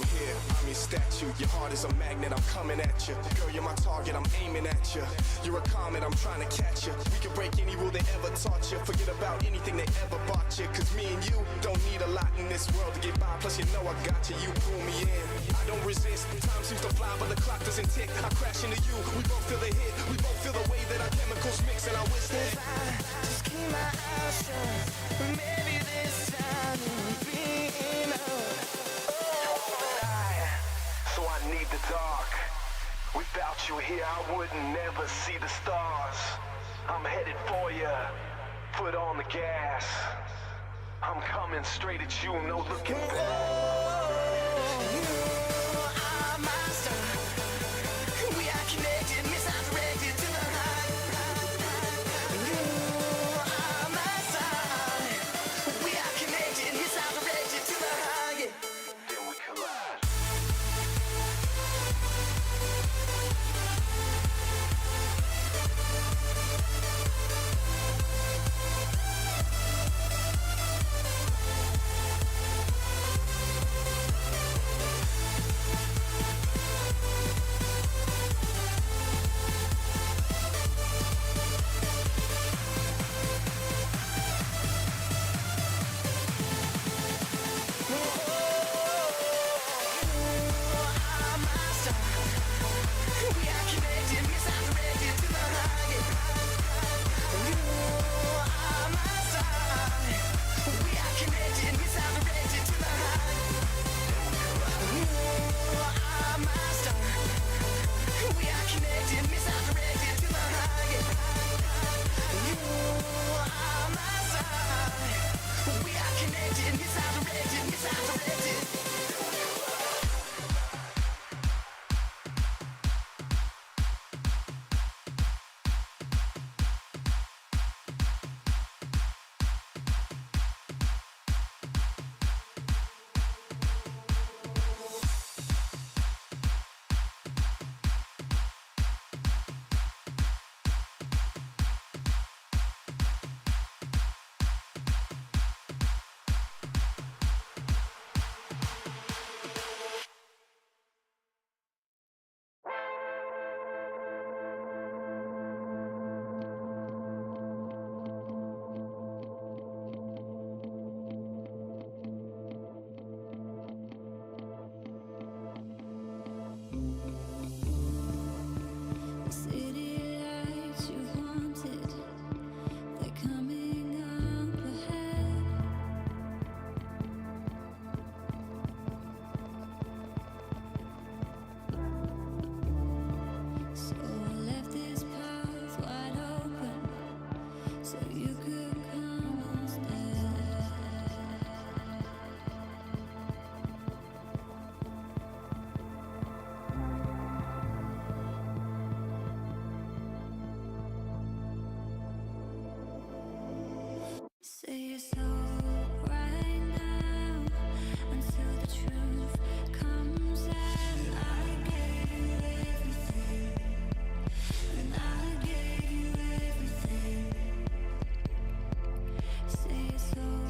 I'm here, I'm your statue. Your heart is a magnet, I'm coming at you. Girl, you're my target, I'm aiming at you. You're a comet, I'm trying to catch you. We can break any rule they ever taught you. Forget about anything they ever bought you. Cause me and you don't need a lot in this world to get by. Plus you know I got you, you pull me in. I don't resist, time seems to fly but the clock doesn't tick. I crash into you, we both feel the hit. We both feel the way that our chemicals mix. And I wish that if I just keep my eyes shut, maybe this time it'll be enough. So I need the dark. Without you here, I wouldn't never see the stars. I'm headed for you, foot on the gas. I'm coming straight at you, no looking back. You are my star. We are connected, misdirected to the high. You are my star. We are connected, misdirected to the high. Then we collide. City lights you wanted, they're coming up ahead. So I left this path wide open, so you could come instead. Say your soul right now until the truth comes out. I gave you everything, and I gave you everything. Say your soul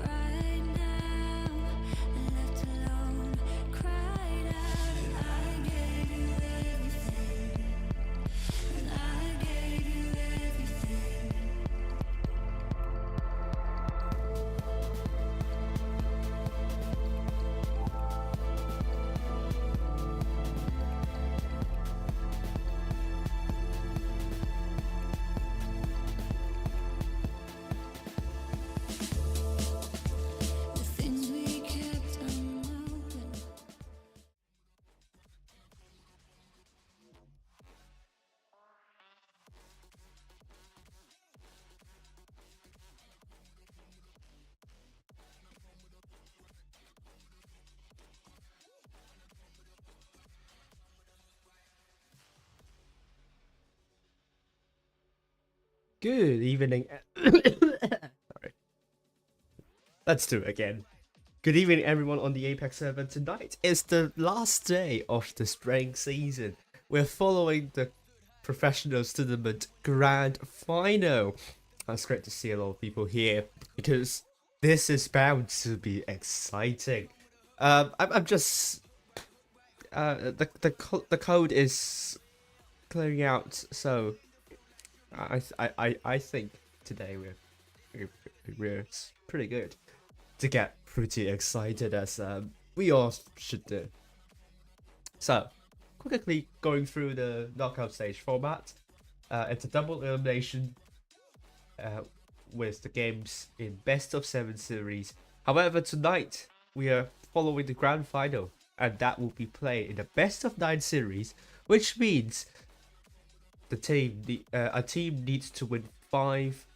right now and left alone, cried out. And I gave you everything, and I gave you everything. The things we kept unopened. Good evening. Sorry. Let's do it again. Good evening, everyone on the APAC server. Tonight is the last day of the spring season. We're following the Professionals Tournament Grand Final. It's great to see a lot of people here because this is bound to be exciting. I'm just the code is clearing out, so I think today we're pretty good to get pretty excited, as we all should do. So quickly going through the knockout stage format. It's a double elimination with the games in best of 7 series. However, tonight we are following the grand final, and that will be played in the best of 9 series, which means a team needs to win 5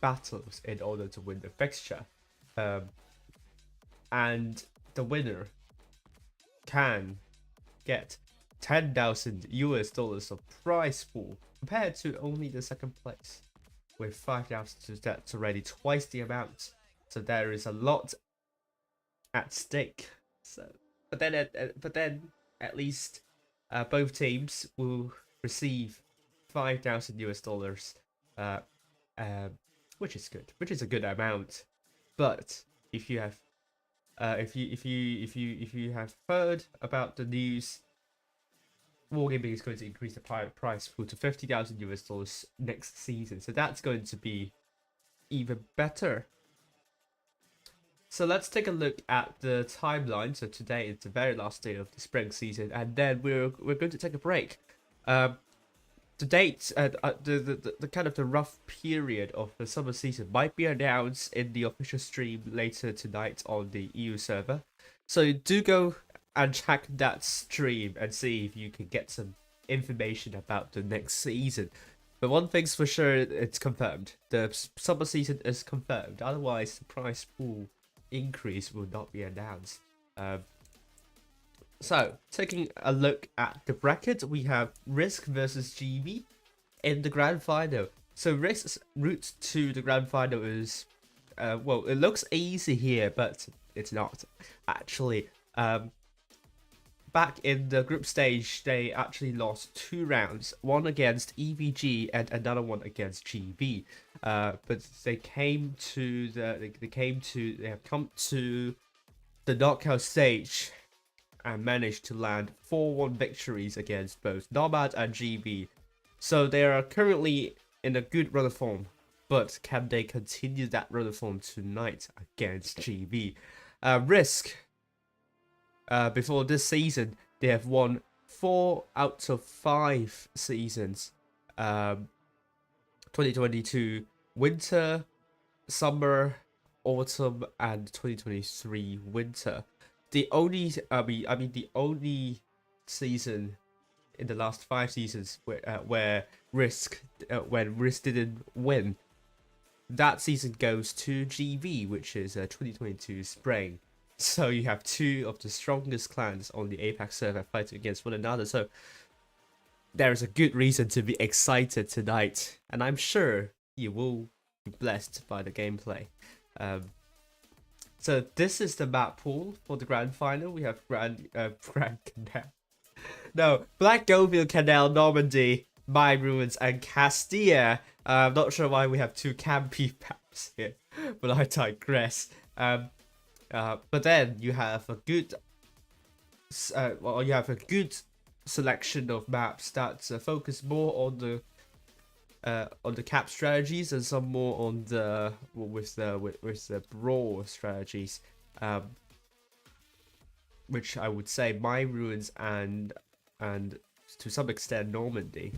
battles in order to win the fixture, and the winner can get $10,000 of prize pool, compared to only the second place with 5,000. That's already twice the amount. So there is a lot at stake. So, but then at least both teams will receive $5,000, which is good, which is a good amount. But if you have if you have heard about the news, Wargaming is going to increase the price pool to $50,000 next season, so that's going to be even better. So let's take a look at the timeline. So today is the very last day of the spring season, and then we're going to take a break. The dates, the kind of the rough period of the summer season might be announced in the official stream later tonight on the EU server. So do go and check that stream and see if you can get some information about the next season. But one thing's for sure, it's confirmed. The summer season is confirmed. Otherwise, the prize pool increase will not be announced. So, taking a look at the bracket, we have Risk versus GB in the grand final. So Risk's route to the grand final is, well, it looks easy here, but it's not actually. Back in the group stage, they actually lost 2 rounds, one against EVG and another one against GB. But they have come to the knockout stage and managed to land 4-1 victories against both Nomad and GB. So they are currently in a good run of form, but can they continue that run of form tonight against GB? Risk, before this season, they have won 4 out of 5 seasons. 2022 winter, summer, autumn, and 2023 winter. The only season in the last 5 seasons where Risk didn't win, that season goes to GB, which is 2022 spring. So you have 2 of the strongest clans on the APAC server fighting against one another. So there is a good reason to be excited tonight, and I'm sure you will be blessed by the gameplay. So this is the map pool for the grand final. We have Grand Canal, no, Black Goviel Canal, Normandy, My Ruins, and Castilla. I'm not sure why we have 2 campy maps here, but I digress. But then you have a good, selection of maps that focus more on the cap strategies, and some more on the with the brawl strategies, which I would say My Ruins and to some extent Normandy.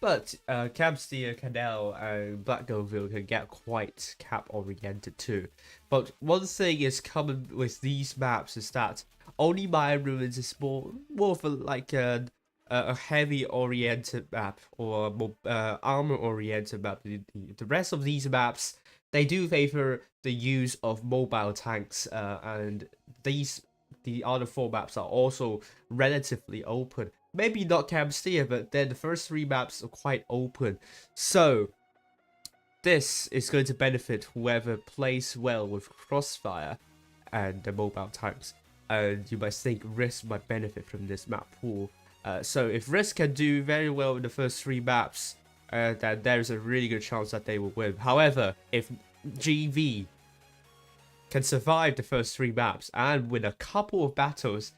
But Castilla, Canal, and Black Goviel can get quite cap oriented too. But one thing is common with these maps is that only My Ruins is more of a heavy oriented map, or more armor oriented map. The rest of these maps, they do favor the use of mobile tanks, and the other 4 maps are also relatively open. Maybe not Castilla, but then the first 3 maps are quite open. So this is going to benefit whoever plays well with Crossfire and the mobile tanks. And you might think Risk might benefit from this map pool. So if Risk can do very well in the first 3 maps, then there's a really good chance that they will win. However, if GV can survive the first 3 maps and win a couple of battles,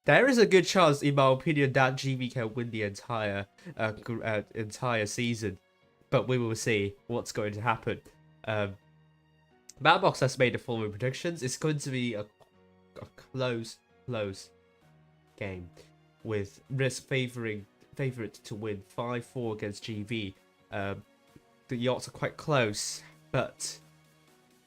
there is a good chance, in my opinion, that GV can win the entire season. But we will see what's going to happen. Madbox has made the following predictions. It's going to be a close game, with Risk favorite to win 5-4 against GV. The odds are quite close, but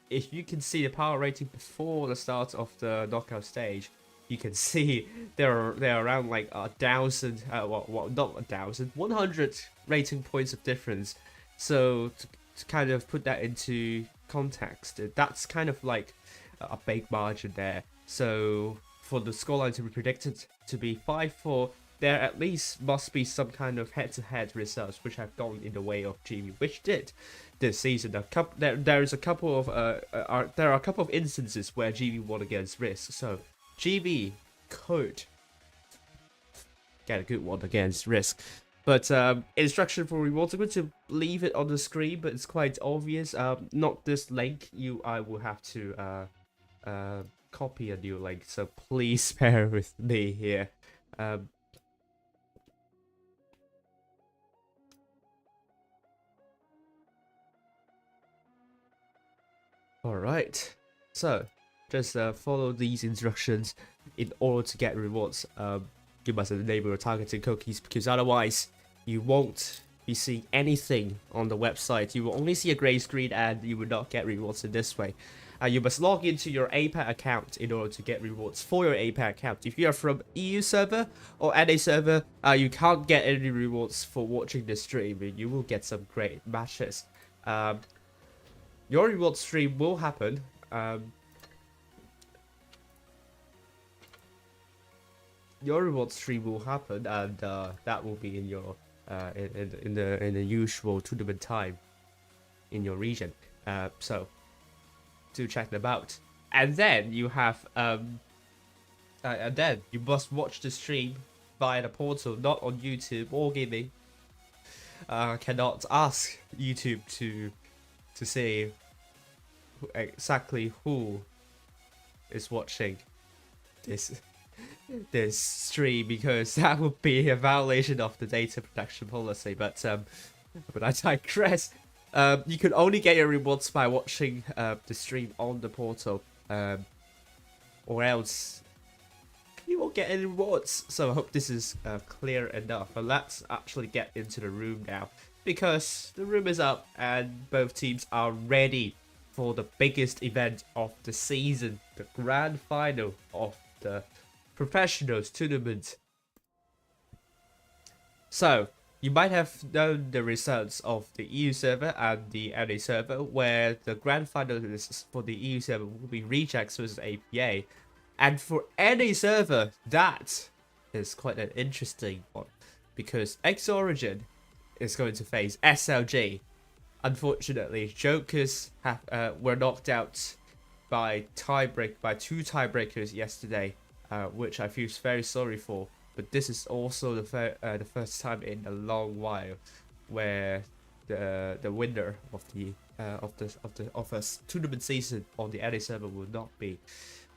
if you can see the power rating before the start of the knockout stage, you can see they're around like 1,000, well, not 1,000, 100 rating points of difference. So to kind of put that into context, that's kind of like a big margin there. So for the scoreline to be predicted to be 5-4, there at least must be some kind of head-to-head results which have gone in the way of GV, which did this season. There are a couple of instances where GV won against Risk, so GV could get a good one against Risk. But instruction for rewards, I'm going to leave it on the screen, but it's quite obvious. Not this link. I will have to copy a new link, so please bear with me here. Alright, so just follow these instructions in order to get rewards. You must enable your targeting cookies, because otherwise you won't be seeing anything on the website. You will only see a grey screen and you will not get rewards in this way. You must log into your APAC account in order to get rewards for your APAC account. If you are from EU server or NA server, you can't get any rewards for watching the stream. You will get some great matches. Your reward stream will happen. Your reward stream will happen, and that will be in your in the usual tournament time in your region. So do check them out, and then you have and then you must watch the stream via the portal, not on YouTube or gaming. Cannot ask YouTube to see exactly who is watching this stream, because that would be a violation of the data protection policy. But I digress. You can only get your rewards by watching the stream on the portal, or else you won't get any rewards. So I hope this is clear enough. But let's actually get into the room now, because the room is up and both teams are ready for the biggest event of the season, the grand final of the professionals tournament. So you might have known the results of the EU server and the NA server, where the grand final is for the EU server will be Rejects versus APA, and for NA server that is quite an interesting one, because X-Origin is going to face SLG. Unfortunately, Jokers were knocked out by two tiebreakers yesterday, which I feel very sorry for. But this is also the first time in a long while where the winner of a tournament season on the NA server will not be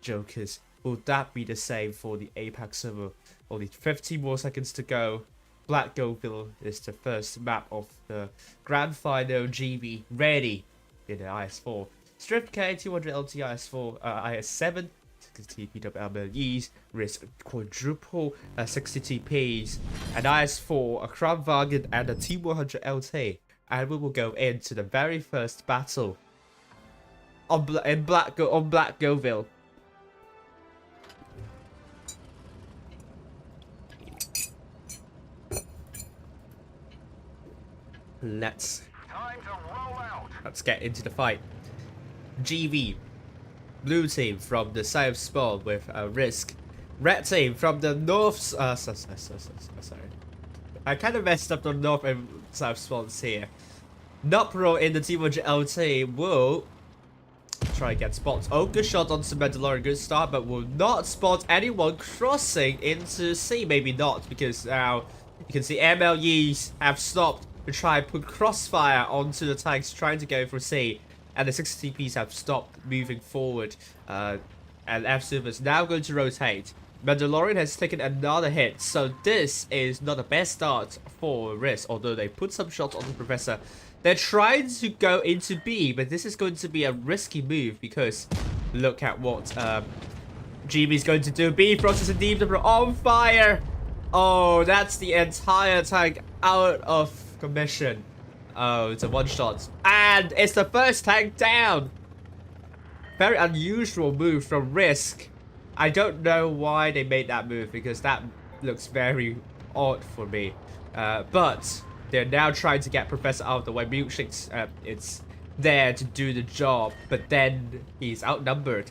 Jokers. Will that be the same for the APAC server? Only 15 more seconds to go. Black Goldville is the first map of the grand final. GV ready in the IS4. Strip K 200 LT IS4 IS7 60 PWMLEs, Risk quadruple 60 TPs, and IS4 a Crown Wagon and a T100 LT, and we will go into the very first battle on Black Goldville. Let's get into the fight. GV, blue team from the south spawn with Risk. Red team from the north. Sorry, I kind of messed up the north and south spawns here. Nopro in the T100 LT will try and get spots. Oh, good shot onto Mandalorian, good start, but will not spot anyone crossing into C. Maybe not, because now you can see MLEs have stopped to try and put crossfire onto the tanks trying to go for C, and the 60 TPs have stopped moving forward, and F-Super is now going to rotate Mandalorian has taken another hit, so this is not the best start for Risk, although they put some shots on the Professor. They're trying to go into B, but this is going to be a risky move because look at what GB's going to do. B process and deep on fire. Oh, that's the entire tank out of commission. Oh, it's a one shot. And it's the first tank down. Very unusual move from Risk. I don't know why they made that move because that looks very odd for me. But they're now trying to get Professor out of the way. Milkshake's it's there to do the job, but then he's outnumbered.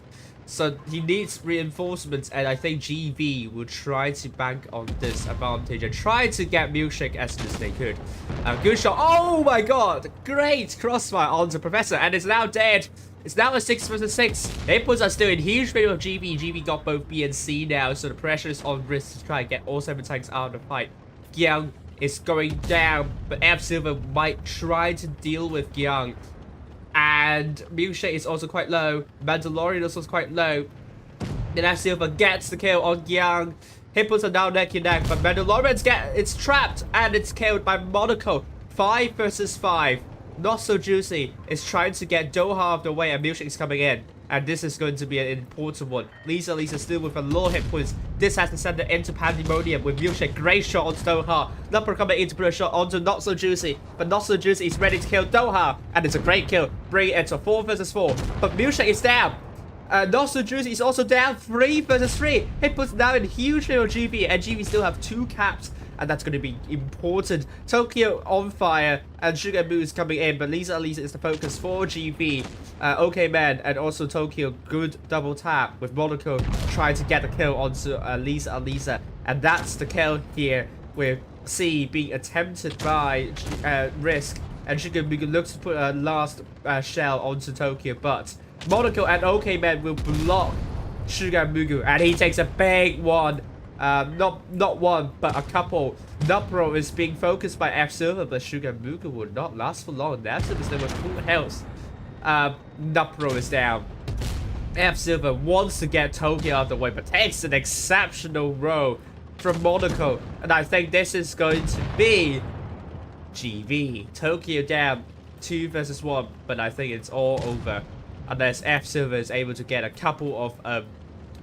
So he needs reinforcements, and I think GV will try to bank on this advantage and try to get Milkshake as soon as they could. Good shot. Oh my god! Great crossfire onto Professor, and it's now dead. It's now a 6 versus 6. Inputs are still in huge favor of GV. GV got both B and C now, so the pressure is on Risk to try and get all 7 tanks out of the fight. Gyang is going down, but F Silver might try to deal with Gyang. And Milkshake is also quite low. Mandalorian is also quite low. And F Silver gets the kill on Gyang. Hippos are now neck and neck, but it's trapped and it's killed by Monaco. 5 versus 5. Not so juicy. Is trying to get Doha out of the way, and Milkshake is coming in. And this is going to be an important one. Lisa still with a low hit points. This has to send it into pandemonium with Milkshake. Great shot onto Doha. Number coming in to put a shot onto Not So Juicy. But Not So Juicy is ready to kill Doha. And it's a great kill. Bring it into 4 versus 4. But Milkshake is down. Not So Juicy is also down. 3 versus 3. It puts now in huge favor of GV. And GV still have 2 caps. And that's going to be important. Tokyo on fire, and Sugar Moo is coming in, but Lisa is the focus for GB. Okay Man, and also Tokyo, good double tap with Monaco trying to get the kill onto Lisa. And that's the kill here with C being attempted by Risk. And Sugar Moo looks to put a last shell onto Tokyo, but Monaco and OK Man will block Sugar Mugu, and he takes a big one. Not one, but a couple. Nupro is being focused by F Silver, but Sugar Mugu will not last for long. F Silver is there with full health. Nupro is down. F Silver wants to get Tokyo out of the way, but takes an exceptional roll from Monaco. And I think this is going to be GV. Tokyo down 2 versus 1, but I think it's all over. Unless F Silver is able to get a couple of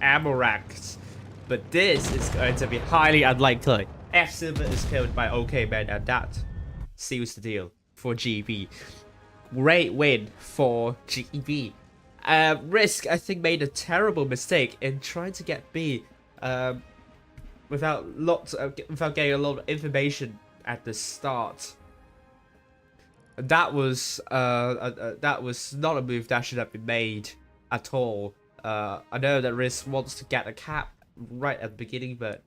ammo racks. But this is going to be highly unlikely. F Silver is killed by OK Man, and that seals the deal for GB. Great win for GB. Risk, I think, made a terrible mistake in trying to get B without getting a lot of information at the start. That was not a move that should have been made at all. I know that Risk wants to get a cap right at the beginning, but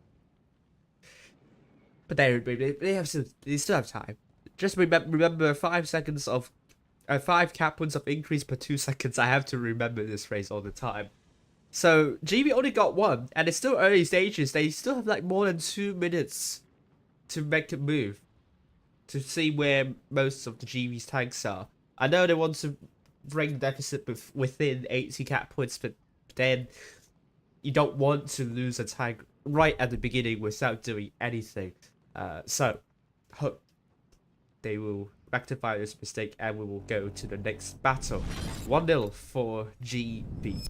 they still have time. Just remember 5 seconds of 5 cap points of increase per 2 seconds. I have to remember this phrase all the time. So GB only got 1, and it's still early stages. They still have like more than 2 minutes to make a move to see where most of the GB's tanks are. I know they want to bring the deficit within 80 cap points, but then you don't want to lose a tank right at the beginning without doing anything. So, hope they will rectify this mistake and we will go to the next battle. 1-0 for GB.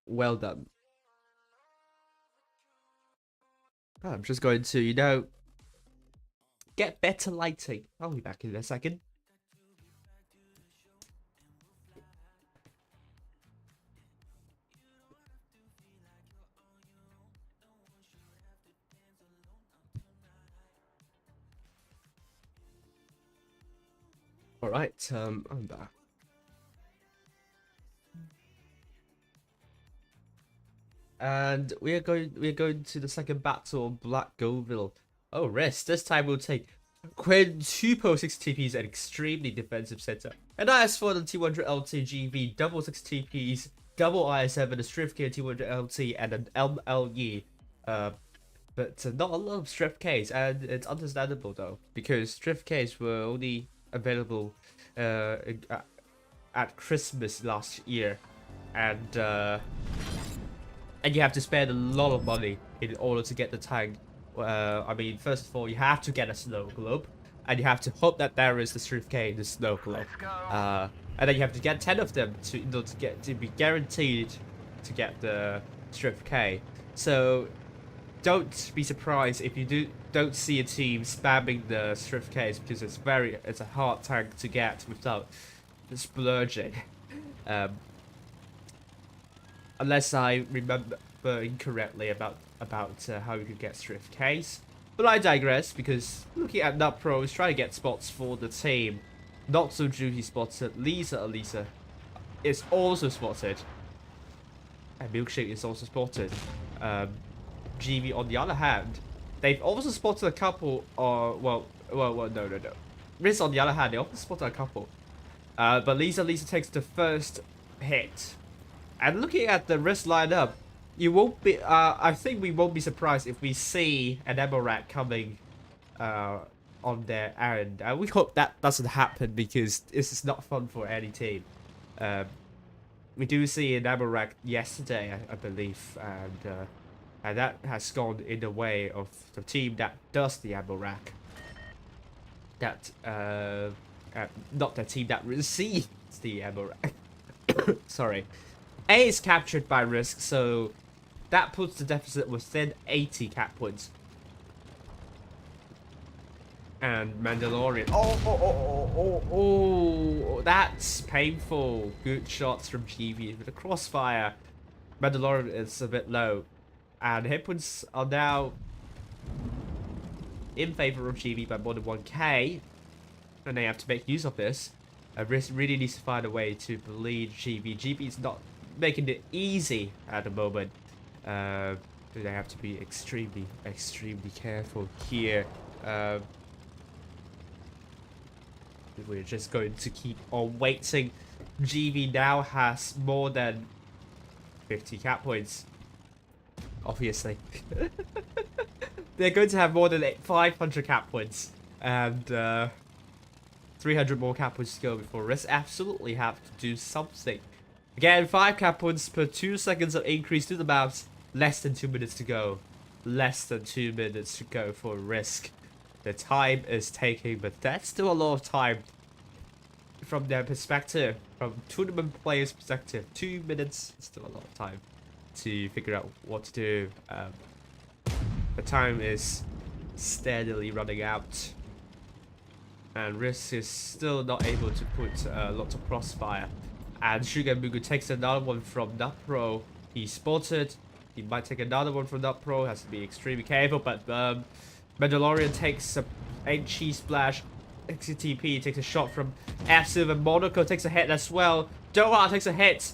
Well done. I'm just going to, get better lighting. I'll be back in a second. Alright, I'm back. And we are going to the second battle of Black Goville. Oh, rest. This time we'll take quintuple 6 TPs and extremely defensive setup. And as for the T100 LT GV, double 6 TPs, double IS7, a Strift K T100 LT, and an MLE. But not a lot of Strift Ks, and it's understandable though, because Strift Ks were only available at Christmas last year, and you have to spend a lot of money in order to get the tank. I mean, first of all, you have to get a snow globe, and you have to hope that there is the Strip K in the snow globe. And then you have to get 10 of them to be guaranteed to get the Strip K. So don't be surprised if you don't see a team spamming the Strip Ks, because it's a hard tank to get without splurging. Unless I remember incorrectly about how you could get Strip Ks. But I digress, because looking at Nut Pro is trying to get spots for the team. Not so juicy spotted. Lisa is also spotted. And Milkshake is also spotted. GB on the other hand, they've also spotted a couple, no. Riz on the other hand, they also spotted a couple. But Lisa takes the first hit. And looking at the Riz lineup, you won't be, I think we won't be surprised if we see an ammo rack coming on their end. We hope that doesn't happen, because this is not fun for any team. We do see an ammo rack yesterday, I believe, and that has gone in the way of the team that does the ammo rack. Not the team that receives the ammo rack. Sorry. A is captured by Risk, so that puts the deficit within 80 cap points. And Mandalorian. Oh, that's painful. Good shots from GB with the crossfire. Mandalorian is a bit low. And hit points are now in favor of GB by more than 1k. And they have to make use of this. Risk really needs to find a way to bleed GB. GB is not making it easy at the moment. They have to be extremely careful here. We're just going to keep on waiting. GB now has more than 50 cap points. Obviously. They're going to have more than 500 cap points. And 300 more cap points to go before Risk absolutely have to do something. Again, 5 cap points per 2 seconds of increase to the maps. Less than 2 minutes to go. Less than 2 minutes to go for Risk. The time is taking, but that's still a lot of time from their perspective, from tournament players' perspective. 2 minutes is still a lot of time to figure out what to do. The time is steadily running out, and Risk is still not able to put lots of crossfire. And Sugar Mugu takes another one from Nutpro. He's spotted. He might take another one from Nutpro. Has to be extremely careful, but Mandalorian takes a cheese splash. XTP takes a shot from F-Silver. Monaco takes a hit as well. Doha takes a hit.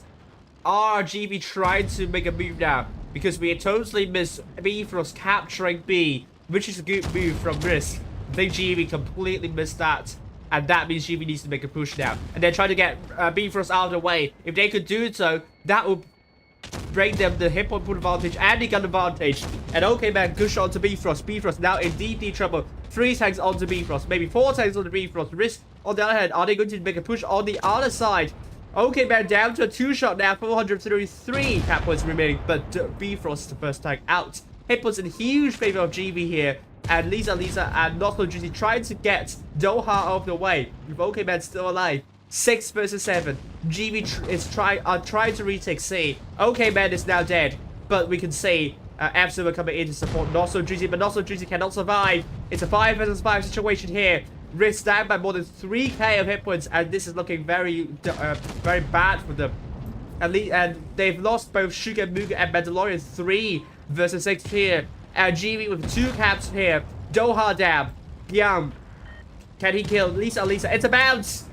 RGB trying to make a move now, because we totally missed Bifrost capturing B, which is a good move from Risk. I think GB completely missed that, and that means GB needs to make a push now. And they're trying to get Bifrost out of the way. If they could do so, that would bring them the hit point advantage and the gun advantage. And okay, man, good shot onto Bifrost. Bifrost now in deep trouble. 3 tanks onto Bifrost, maybe 4 tanks onto Bifrost. Risk on the other hand, are they going to make a push on the other side? Okay, man, down to a 2-shot now. 433 cap points remaining, but Bifrost the first tank out. Hit points in huge favor of GB here. And Lisa and Not So Juicy trying to get Doha out of the way. With OK Man still alive. 6 versus 7. GB is trying to retake C. OK Man is now dead. But we can see Absolute coming in to support Not So Juicy. But Not So Juicy cannot survive. It's a 5 versus 5 situation here. Risk down by more than 3k of hit points. And this is looking very bad for them. And they've lost both Sugar, Muga, and Mandalorian 3 versus 6 here. And GB with 2 caps here. Doha down. Yum. Can he kill Lisa? It's a bounce.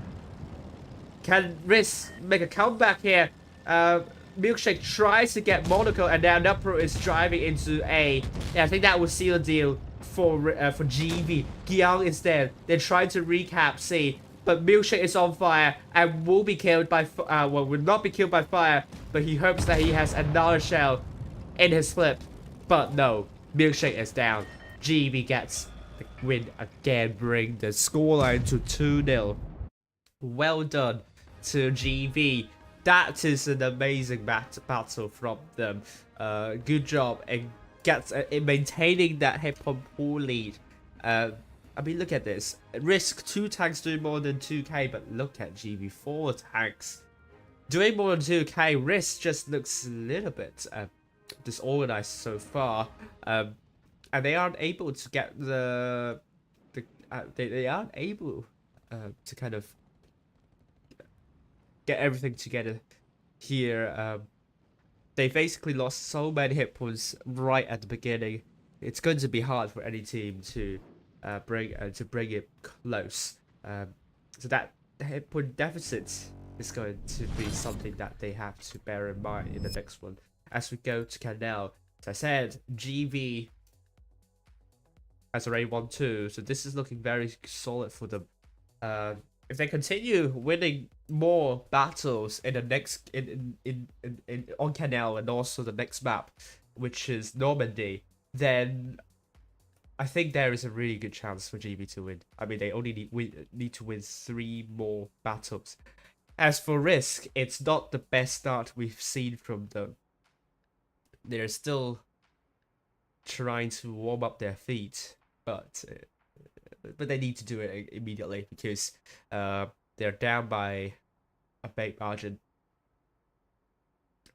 Can Risk make a comeback here? Milkshake tries to get Monaco, and now Nupro is driving into A. Yeah, I think that will seal the deal for GB. Gyang instead. They're trying to recap C. But Milkshake is on fire and will be killed by will not be killed by fire. But he hopes that he has another shell in his flip. But no. Milkshake is down. GB gets the win again, bring the scoreline to 2-0. Well done to GV. That is an amazing battle from them. Good job in maintaining that hip hop pool lead. I mean, look at this. Risk 2 tanks doing more than 2k, but look at GV 4 tanks doing more than 2k. Risk just looks a little bit disorganized so far, and they aren't able to get they aren't able to kind of get everything together here. They basically lost so many hit points right at the beginning. It's going to be hard for any team to bring it close. So that hit point deficit is going to be something that they have to bear in mind in the next one. As we go to Canal, as I said, GV has already won 2, so this is looking very solid for them. If they continue winning more battles in the next on Canal and also the next map, which is Normandy, then I think there is a really good chance for GB to win. I mean, they only need to win 3 more battles. As for Risk, it's not the best start we've seen from them. They're still trying to warm up their feet, but they need to do it immediately because they're down by a big margin.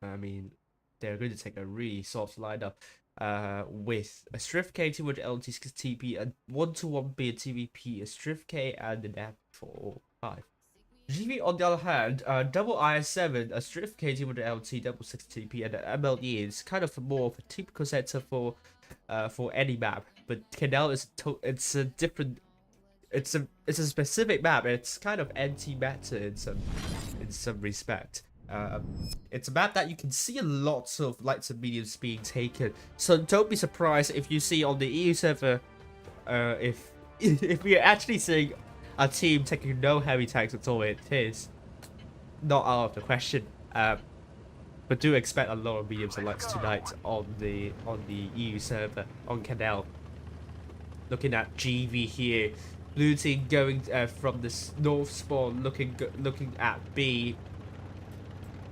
I mean, they're going to take a really soft lineup with a Strift K, 200 LT, 6 TP, a 1-1 B, a TVP, a Strift K, and an F45. GV, on the other hand, double IS7, a Strift K, 200 LT, double 6 TP, and an MLE is kind of more of a typical setup for any map. But Canal is it's a different, it's a specific map. It's kind of anti-meta in some respect. It's a map that you can see a lot of lights and mediums being taken. So don't be surprised if you see on the EU server, if we are actually seeing a team taking no heavy tanks at all. It is not out of the question. But do expect a lot of mediums and lights tonight on the EU server on Canal. Looking at GV here, blue team going from the north spawn, looking at B.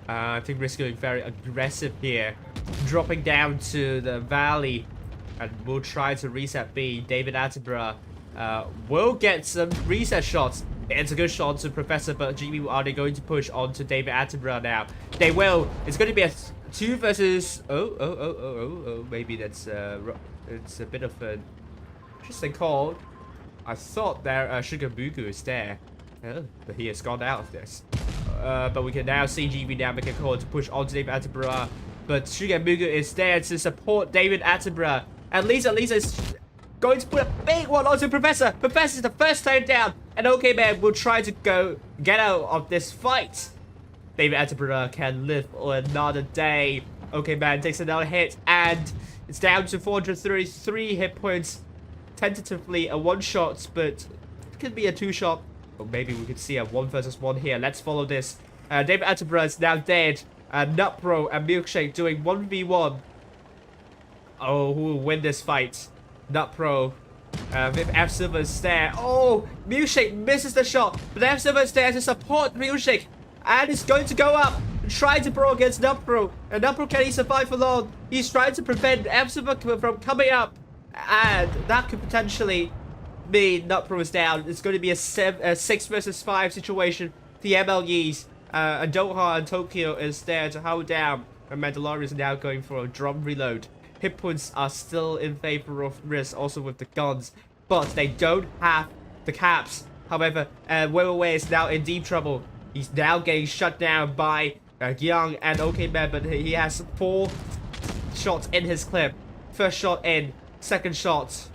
I think Risk going very aggressive here, dropping down to the valley, and we'll try to reset B. David Attenborough will get some reset shots. It's a good shot to Professor, but GB, are they going to push on to David Attenborough now? They will. It's going to be a 2 versus... Oh, maybe that's it's a bit of an interesting call. I thought there Sugar Bugu is there, but he has gone out of this. But we can now see GB now make a call to push on to David Attenborough, but Sugar Bugu is there to support David Attenborough. And Lisa is going to put a big one onto Professor. Professor's the first time down, and OK Man will try to get out of this fight. David Attenborough can live another day. OK Man takes another hit, and it's down to 433 hit points. Tentatively a 1-shot, but it could be a 2-shot. Or maybe we could see a 1 versus 1 here. Let's follow this. David Attenborough is now dead. Nutpro and Milkshake doing 1v1. Oh, who will win this fight? Nutpro with F Silver is there. Oh, Milkshake misses the shot, but F Silver is there to support Milkshake, and it's going to go up and try to pro against Nutpro. And Nutpro, can he survive for long? He's trying to prevent F Silver from coming up, and that could potentially mean Nutpro is down. It's going to be a 6 versus 5 situation. The MLEs and Doha and Tokyo is there to hold down, and Mandalorian is now going for a drum reload. Hit points are still in favor of Risk, also with the guns, but they don't have the caps. However, Weiwei is now in deep trouble. He's now getting shut down by Young and OK Man, but he has 4 shots in his clip. First shot in, second shot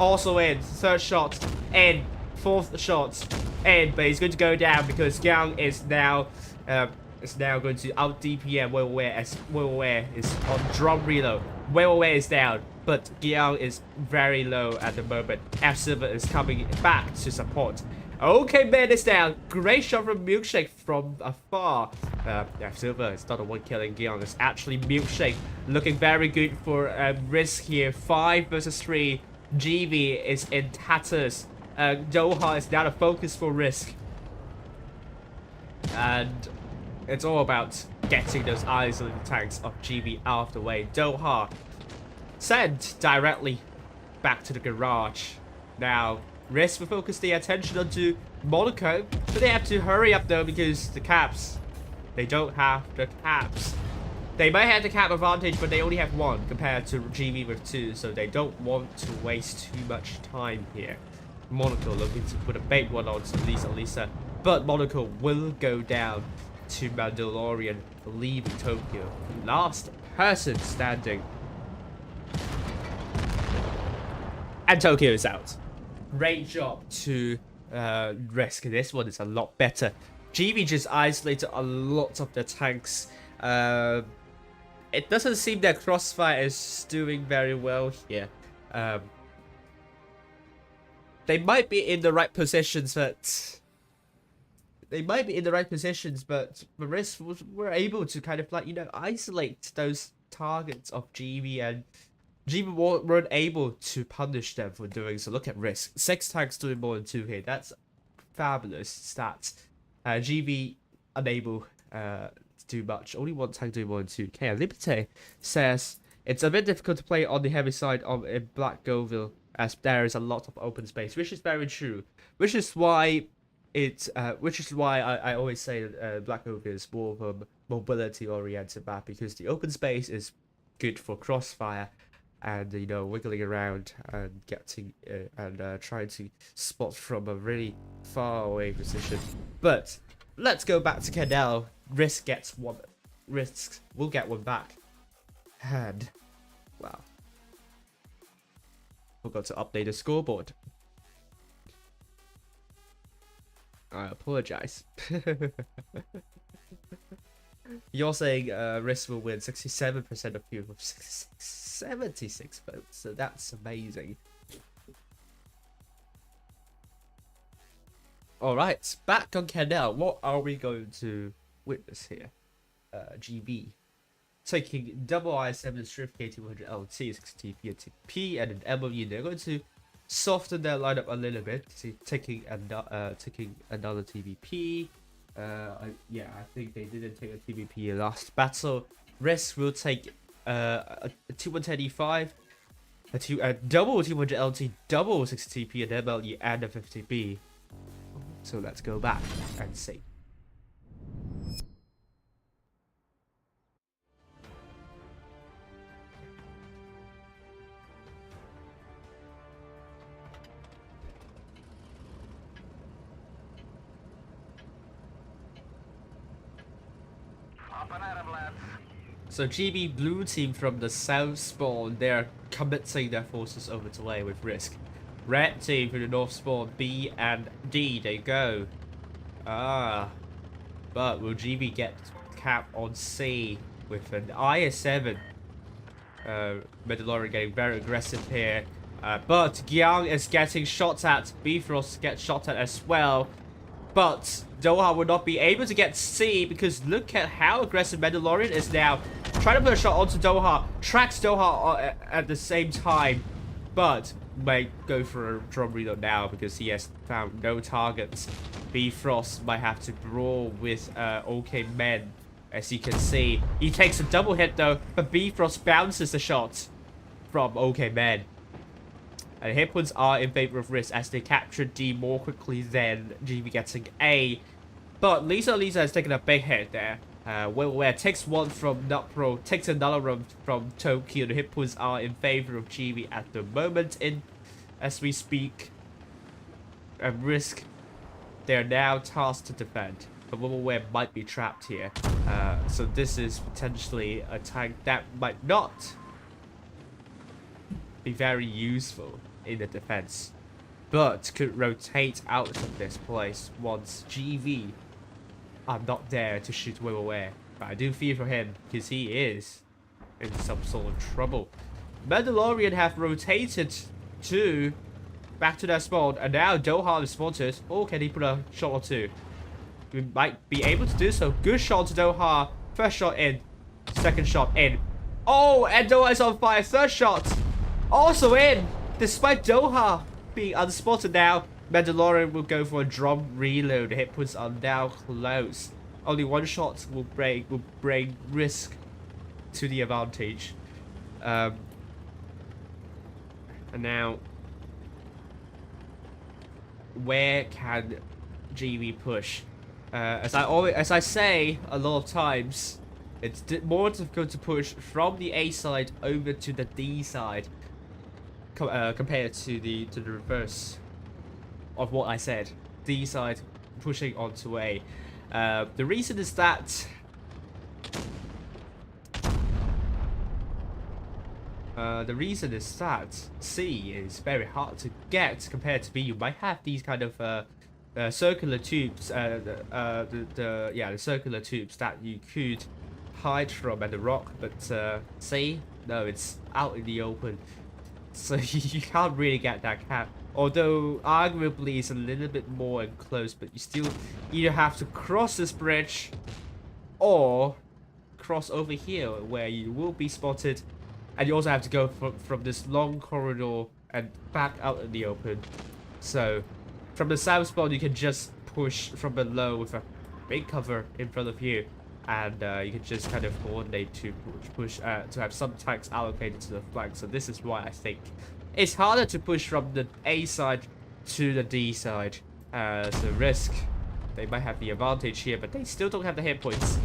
also in, third shot in, fourth shot in, but he's going to go down because Young is now going to out DPM Weiwei as Weiwei is on drum reload. Weiwei is down, but Young is very low at the moment. F Silver is coming back to support. OK Man is down. Great shot from Milkshake from afar. F Silver is not the one killing Young. It's actually Milkshake looking very good for Risk here. 5 versus 3. GV is in tatters. Doha is now the focus for Risk. And it's all about getting those isolated tanks of GB out of the way. Doha sent directly back to the garage. Now, Risk will focus the attention onto Monaco, but they have to hurry up though because the caps, they don't have the caps. They might have the cap advantage, but they only have one compared to GB with two, so they don't want to waste too much time here. Monaco looking to put a big one on Lisa, but Monaco will go down to Mandalorian, leaving Tokyo. Last person standing. And Tokyo is out. Great job to Risk. This one is a lot better. GB just isolated a lot of the tanks. It doesn't seem that Crossfire is doing very well here. They might be in the right positions, but Risk were able to kind of like, you know, isolate those targets of GB, and GB weren't able to punish them for doing so. Look at Risk. 6 tanks doing more than 2 here. That's fabulous stats. GB unable to do much. Only 1 tank doing more than 2. Okay, Liberté says it's a bit difficult to play on the heavy side of Black Goville, as there is a lot of open space, which is very true. Which is why I always say that Black Goville is more of a mobility-oriented map, because the open space is good for Crossfire and, you know, wiggling around and getting trying to spot from a really far away position. But let's go back to Canal. Risk gets one. Risk will get one back. And wow, forgot to update the scoreboard. I apologize. You're saying Risk will win 67% of you with 76 votes, so that's amazing. Alright, back on Canal. What are we going to witness here? GB taking double I7 strip K200 LT, 60 PTP, and an MOU. They're going to soften their lineup a little bit. Taking another TVP. Yeah, I think they didn't take a TVP last battle. Risk will take a T110 E5, a double T100 LT, double 60p, an MLU, and a 50B. So let's go back and see. So GB blue team from the south spawn, they're committing their forces over to A with Risk. Red team from the north spawn, B and D, they go. But will GB get cap on C with an IS-7? Mandalorian getting very aggressive here. But Gyang is getting shot at. Bifrost gets shot at as well. But Doha will not be able to get C, because look at how aggressive Mandalorian is now. Trying to put a shot onto Doha. Tracks Doha at the same time. But might go for a drum reload now because he has found no targets. Bifrost might have to brawl with OK Men. As you can see, he takes a double hit though, but Bifrost bounces the shot from OK Men. And hit points are in favor of Risk as they capture D more quickly than GB getting A. But Lisa has taken a big hit there. Where takes one from Nutpro, takes another one from Tokyo. The hit points are in favor of GB at the moment as we speak. And Risk, they are now tasked to defend. But Where might be trapped here. So this is potentially a tank that might not be very useful in the defense, but could rotate out of this place once GB are not there to shoot Where. But I do fear for him because he is in some sort of trouble. Mandalorian have rotated back to their spawn, and now Doha is spotted. Or can he put a shot or two? We might be able to do so. Good shot to Doha. First shot in. Second shot in. Oh, and Doha is on fire. Third shot also in. Despite Doha being unspotted now, Mandalorian will go for a drum reload. The hit points are now close. only one shot will bring risk to the advantage. And now, where can GV push? As I say a lot of times, it's more difficult to push from the A side over to the D side compared to the reverse of what I said. D side pushing onto A. The reason is that C is very hard to get compared to B. You might have these kind of circular tubes, the circular tubes that you could hide from at the rock, but C, no, it's out in the open, so you can't really get that cap. Although arguably it's a little bit more enclosed, but you still either have to cross this bridge or cross over here where you will be spotted, and you also have to go from this long corridor and back out in the open. So from the south spawn you can just push from below with a big cover in front of you, and you can just kind of coordinate to push to have some tanks allocated to the flank. So this is why I think it's harder to push from the A side to the D side. So Risk, they might have the advantage here, but they still don't have the hit points.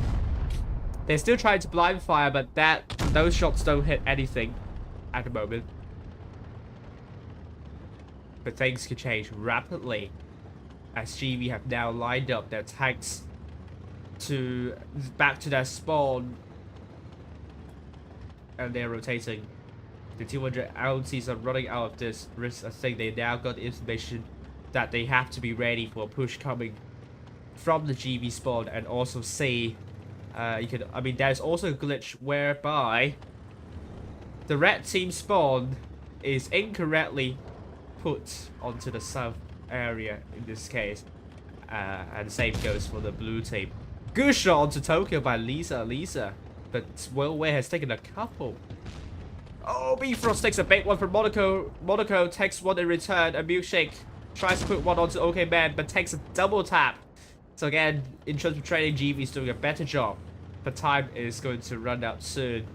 They're still trying to blind fire, but those shots don't hit anything at the moment. But things could change rapidly as GV have now lined up their tanks back to their spawn, and they're rotating. The 200 LTs are running out of this risk. I think they now got the information that they have to be ready for a push coming from the GV spawn, and also see there's also a glitch whereby the red team spawn is incorrectly put onto the south area in this case, and the same goes for the blue team. Good shot onto Tokyo by Lisa, but Wellware has taken a couple. Oh, Bifrost takes a big one from Monaco. Monaco takes one in return. A Milkshake tries to put one onto OK Man, but takes a double tap. So again, in terms of training, GV is doing a better job, but time is going to run out soon.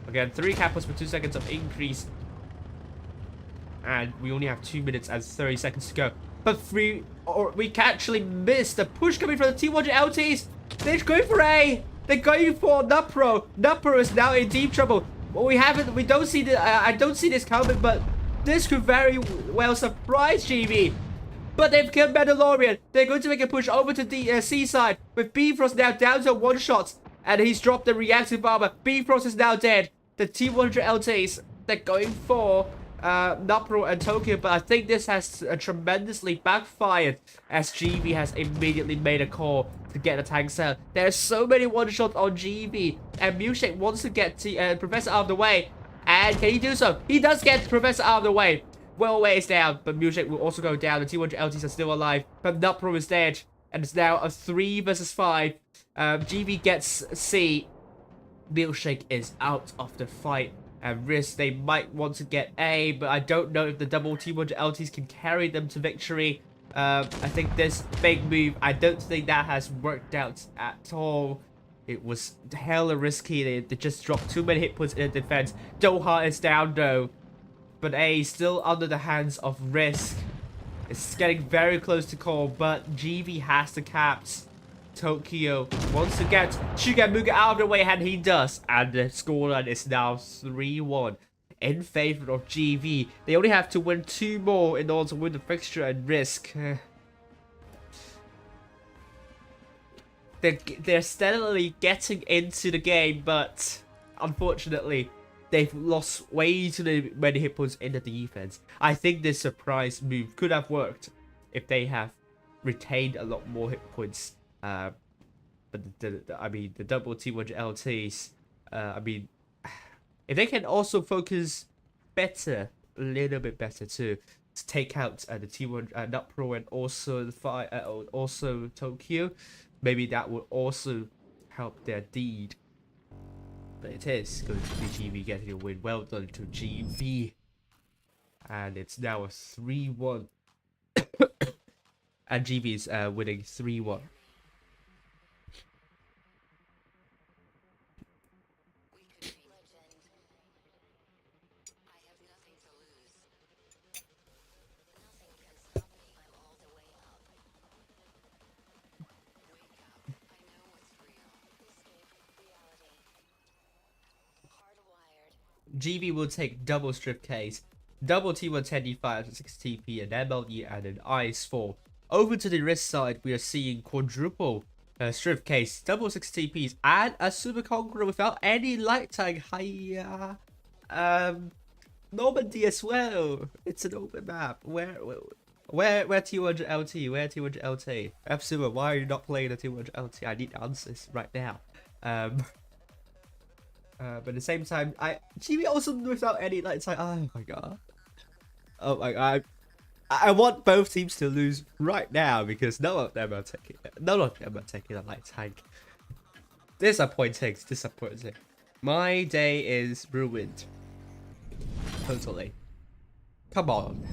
Again, 3 capos for 2 seconds of increase, and we only have 2 minutes and 30 seconds to go. But we can actually miss the push coming from the T100 LTs. They're going for A. They're going for Nupro. Nupro is now in deep trouble. Well, we don't see the. I don't see this coming, but this could very well surprise GV. But they've killed Mandalorian. They're going to make a push over to the C side with Bifrost now down to 1 shot, and he's dropped the reactive armor. Bifrost is now dead. The T100 LTs, they're going for Nupro and Tokyo, but I think this has tremendously backfired as GV has immediately made a call to get the tanks out. There's so many one-shots on GV, and Milkshake wants to get Professor out of the way, and can he do so? He does get Professor out of the way. Wellway is down, but Milkshake will also go down. The T100 LTs are still alive, but Nupro is dead, and it's now a 3 versus 5. GV gets C. Milkshake is out of the fight. And Risk, they might want to get A, but I don't know if the double T100 LTs can carry them to victory. I think this big move, I don't think that has worked out at all. It was hella risky. They just dropped too many hit points in the defense. Doha is down though, but A is still under the hands of Risk. It's getting very close to call, but GV has the caps. Tokyo wants to get Shugamuga out of the way, and he does. And the scoreline is now 3-1 in favor of GV. They only have to win 2 more in order to win the fixture, and Risk. They're steadily getting into the game, but unfortunately, they've lost way too many hit points in the defense. I think this surprise move could have worked if they have retained a lot more hit points. But the double T100 LTs, if they can also focus better, a little bit better too, to take out the T1 Nupro and also also Tokyo, maybe that would also help their deed. But it is going to be GV getting a win. Well done to GV, and it's now a 3-1, and GV is winning 3-1. GB will take double strip case, double T1 10D5 6TP, and MLE, and an IS4. Over to the Risk side, we are seeing quadruple strip case, double 6TPs, and a Super Conqueror without any light tank. Hiya. Normandy as well. It's an open map. Where T100 LT? Where T100 LT? F0, why are you not playing the T100 LT? I need answers right now. But at the same time, GB also without any light tank. Oh my god. Oh my god. I want both teams to lose right now because none of them are taking a light tank. Disappointing. My day is ruined. Totally. Come on.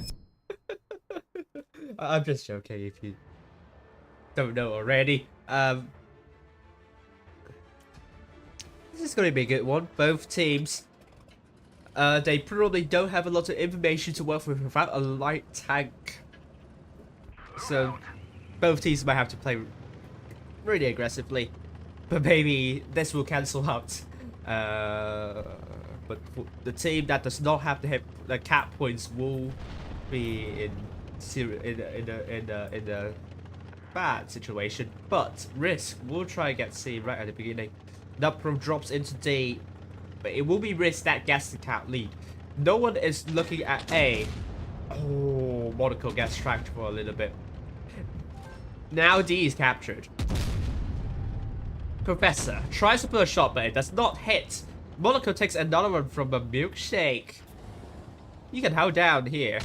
I'm just joking if you don't know already. This is gonna be a good one. Both teams, they probably don't have a lot of information to work with without a light tank. So both teams might have to play really aggressively. But maybe this will cancel out. But the team that does not have the cap points will be in a bad situation. But Risk will try and get C right at the beginning. Nupro drops into D, but it will be Risk that gets the cap lead. No one is looking at A. Oh, Monaco gets tracked for a little bit. Now D is captured. Professor tries to put a shot, but it does not hit. Monaco takes another one from a milkshake. He can hold down here.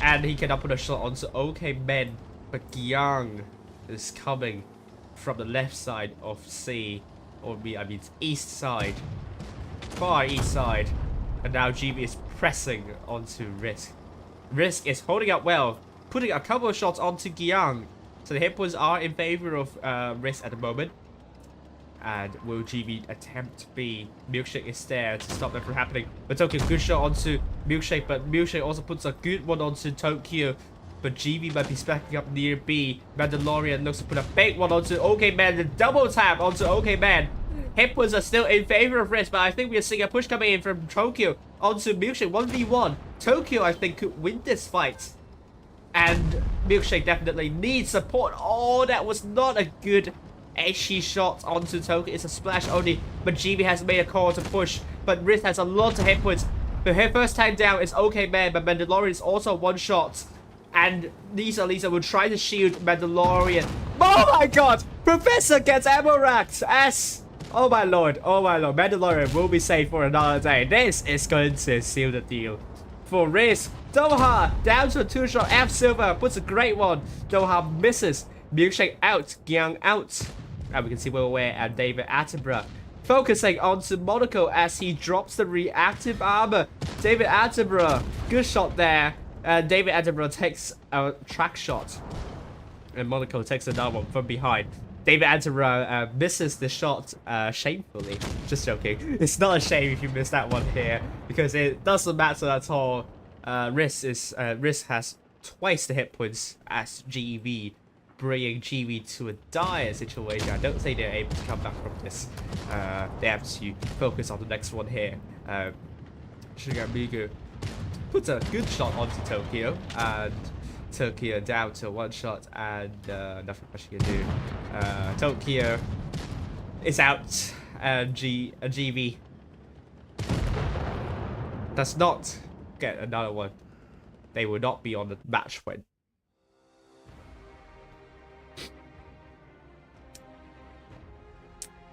And he cannot put a shot onto OK Men. But Gyang is coming from the left side of C. Or I mean east side. Far east side. And now GB is pressing onto Risk. Risk is holding up well. Putting a couple of shots onto Gyang. So the hit points are in favor of Risk at the moment. And will GB attempt B? Milkshake is there to stop that from happening. But Tokyo, good shot onto Milkshake, but Milkshake also puts a good one onto Tokyo. But GB might be stacking up near B. Mandalorian looks to put a big one onto OK Man. The double tap onto OK Man. Hit points are still in favor of Risk, but I think we are seeing a push coming in from Tokyo onto Milkshake. 1v1. Tokyo, I think, could win this fight. And Milkshake definitely needs support. Oh, that was not a good edgy shot onto Tokyo. It's a splash only, but GB has made a call to push. But Risk has a lot of hit points. But her first time down is OK Man, but Mandalorian is also one shot. And Lisa will try to shield Mandalorian. Oh my god! Professor gets ammo racked! Oh my lord, Mandalorian will be safe for another day. This is going to seal the deal. For Risk, Doha down to a 2-shot. F Silver puts a great one. Doha misses. Milkshake out, Gyang out. And we can see where we're at. David Attenborough focusing onto Monaco as he drops the reactive armor. David Attenborough, good shot there. David Attenborough takes a track shot. And Monaco takes another one from behind. David Attenborough misses the shot shamefully. Just joking. It's not a shame if you miss that one here. Because it doesn't matter at all. Risk has twice the hit points as GB. Bringing GB to a dire situation. I don't think they're able to come back from this. They have to focus on the next one here. Shigamigu puts a good shot onto Tokyo, and Tokyo down to one shot, and nothing much she can do. Tokyo is out, and GB does not get another one. They will not be on the match win.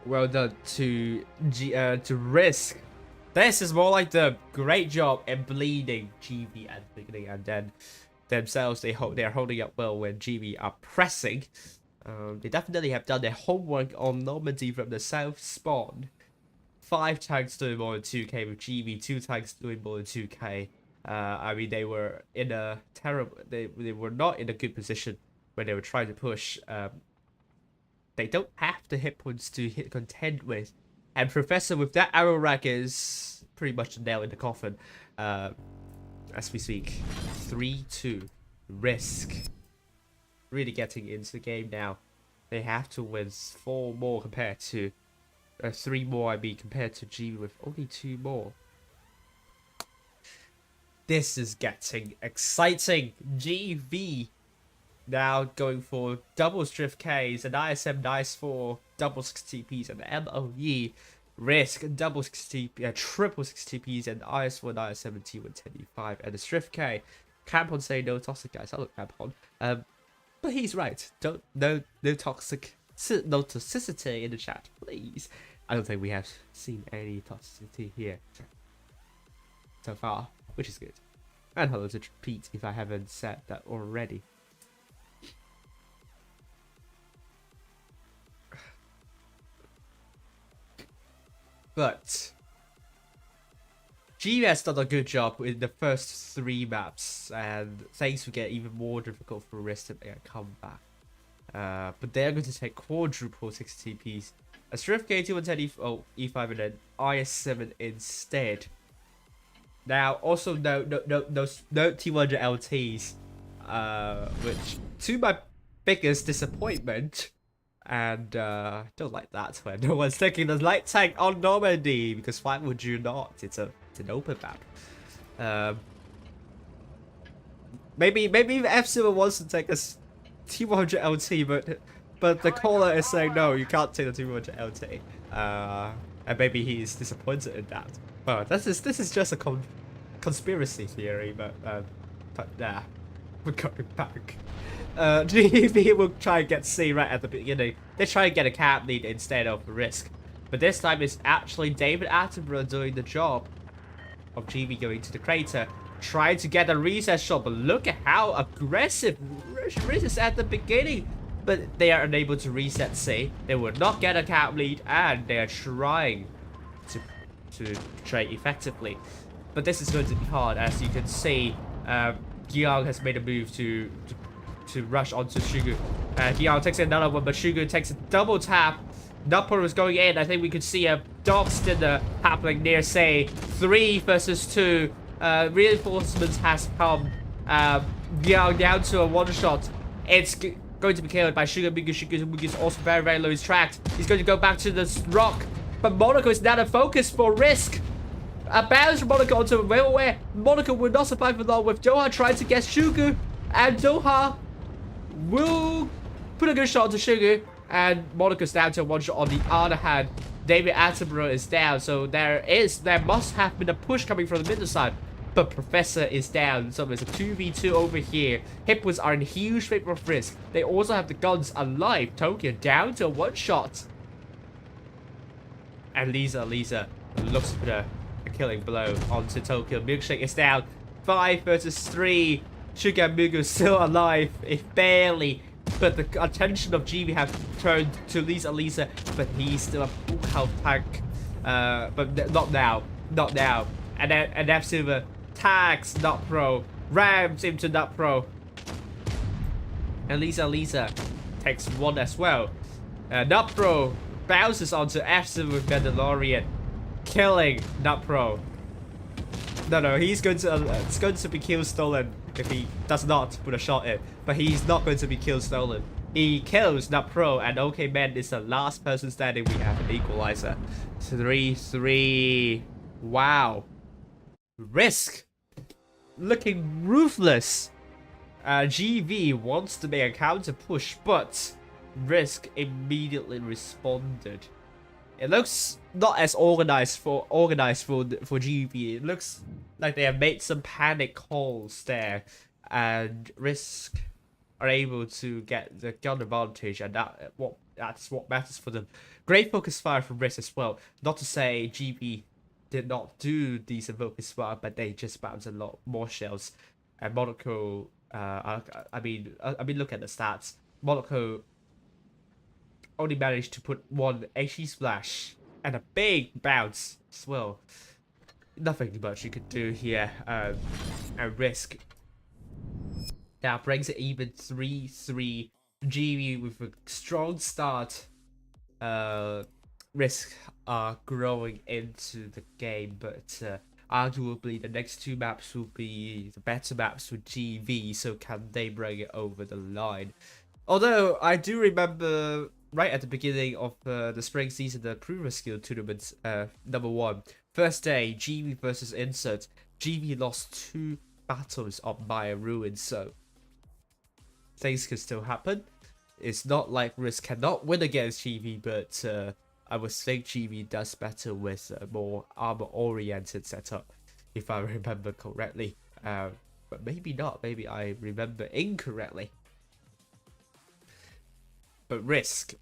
Well done to Risk. This is more like the great job in bleeding GB at the beginning, and then themselves they are holding up well when GB are pressing. They definitely have done their homework on Normandy from the south spawn. 5 tanks doing more than 2k with GB, 2 tanks doing more than 2k. I mean, they were in a terrible. They were not in a good position when they were trying to push. They don't have the hit points to contend with. And Professor with that arrow rack is pretty much a nail in the coffin. As we speak. 3-2. Risk. Really getting into the game now. They have to win 4 more compared to... 3 more, I mean, compared to GB with only 2 more. this is getting exciting. GV now going for double Strift Ks and ISM Dice 4 double 60Ps and MOE Risk double 60p, triple 60Ps and IS4 and IS17 with 10E5 and the Strift K. Campon say no toxic guys. Hello Campon. But he's right. No toxicity in the chat, please. I don't think we have seen any toxicity here so far, which is good. And hello to Pete if I haven't said that already. But GV has done a good job in the first 3 maps, and things will get even more difficult for Risk to make a comeback. But they're going to take quadruple 60Ps. A Strift K2 and 10 E5 and then IS7 instead. Now, also no T100 LTs, which to my biggest disappointment, and don't like that when no one's taking the light tank on Normandy, because why would you not? It's an open map. Maybe F0 wants to take a T100 LT, but the caller is saying no, you can't take the T100 LT. And maybe he's disappointed in that. Well, this is just a conspiracy theory, but yeah, we're going back. GV will try and get C right at the beginning. They try and get a cap lead instead of Risk. But this time it's actually David Attenborough doing the job of GV going to the crater, trying to get a reset shot. But look at how aggressive Risk is at the beginning. But they are unable to reset C. They will not get a cap lead, and they are trying to trade effectively. But this is going to be hard, as you can see. Giang has made a move to rush onto Shugu. Giang takes another one, but Shugu takes a double tap. Nupper is going in. I think we could see a dog dinner happening near say 3 versus 2. Reinforcements has come. Giang down to a one-shot. It's going to be killed by Shugu Mugu. Shugu is also very, very low. He's tracked. He's going to go back to this rock. But Monaco is now the focus for Risk. A bounce from Monaco onto where Monaco will not survive for long, with Doha trying to get Shugu. And Doha will put a good shot to Shugu. And Monaco's down to a one shot. On the other hand, David Attenborough is down. So there must have been a push coming from the middle side. But Professor is down. So there's a 2v2 over here. Hippos are in huge favor of Risk. They also have the guns alive. Tokyo down to a one shot. And Lisa looks for a killing blow onto Tokyo. Milkshake is down. 5 versus 3. Suga Mugu still alive, if barely. But the attention of GV have turned to Lisa, but he's still a full health tank. But not now. And then F Silver tags Not Pro, rams into Not Pro. And Lisa takes one as well. Not Pro bounces onto F Silver with Mandalorian, killing Not Pro. No, he's going to it's going to be kill stolen if he does not put a shot in. But he's not going to be kill stolen. He kills Not Pro, and OK Man is the last person standing. We have an equalizer. 3-3. Wow. Risk looking ruthless. GV wants to make a counter push, but Risk immediately responded. It looks not as organized for GV. It looks like they have made some panic calls there, and Risk are able to get the gun advantage, and that's what matters for them. Great focus fire from Risk as well. Not to say GV did not do decent focus fire, but they just bounced a lot more shells. And Monaco, I mean, look at the stats. Monaco only managed to put 1 HE splash and a big bounce as well. Nothing much you could do here. And Risk now brings it even 3-3. GV with a strong start. Risk are growing into the game, but arguably the next 2 maps will be the better maps for GV. So can they bring it over the line? Although I do remember right at the beginning of the spring season, the Prover Skill tournament, number 1. First day, GV versus Insert. GV lost 2 battles on Maya Ruins, so things can still happen. It's not like Risk cannot win against GV, but I would think GV does better with a more armor-oriented setup, if I remember correctly. But maybe not. Maybe I remember incorrectly. But Risk,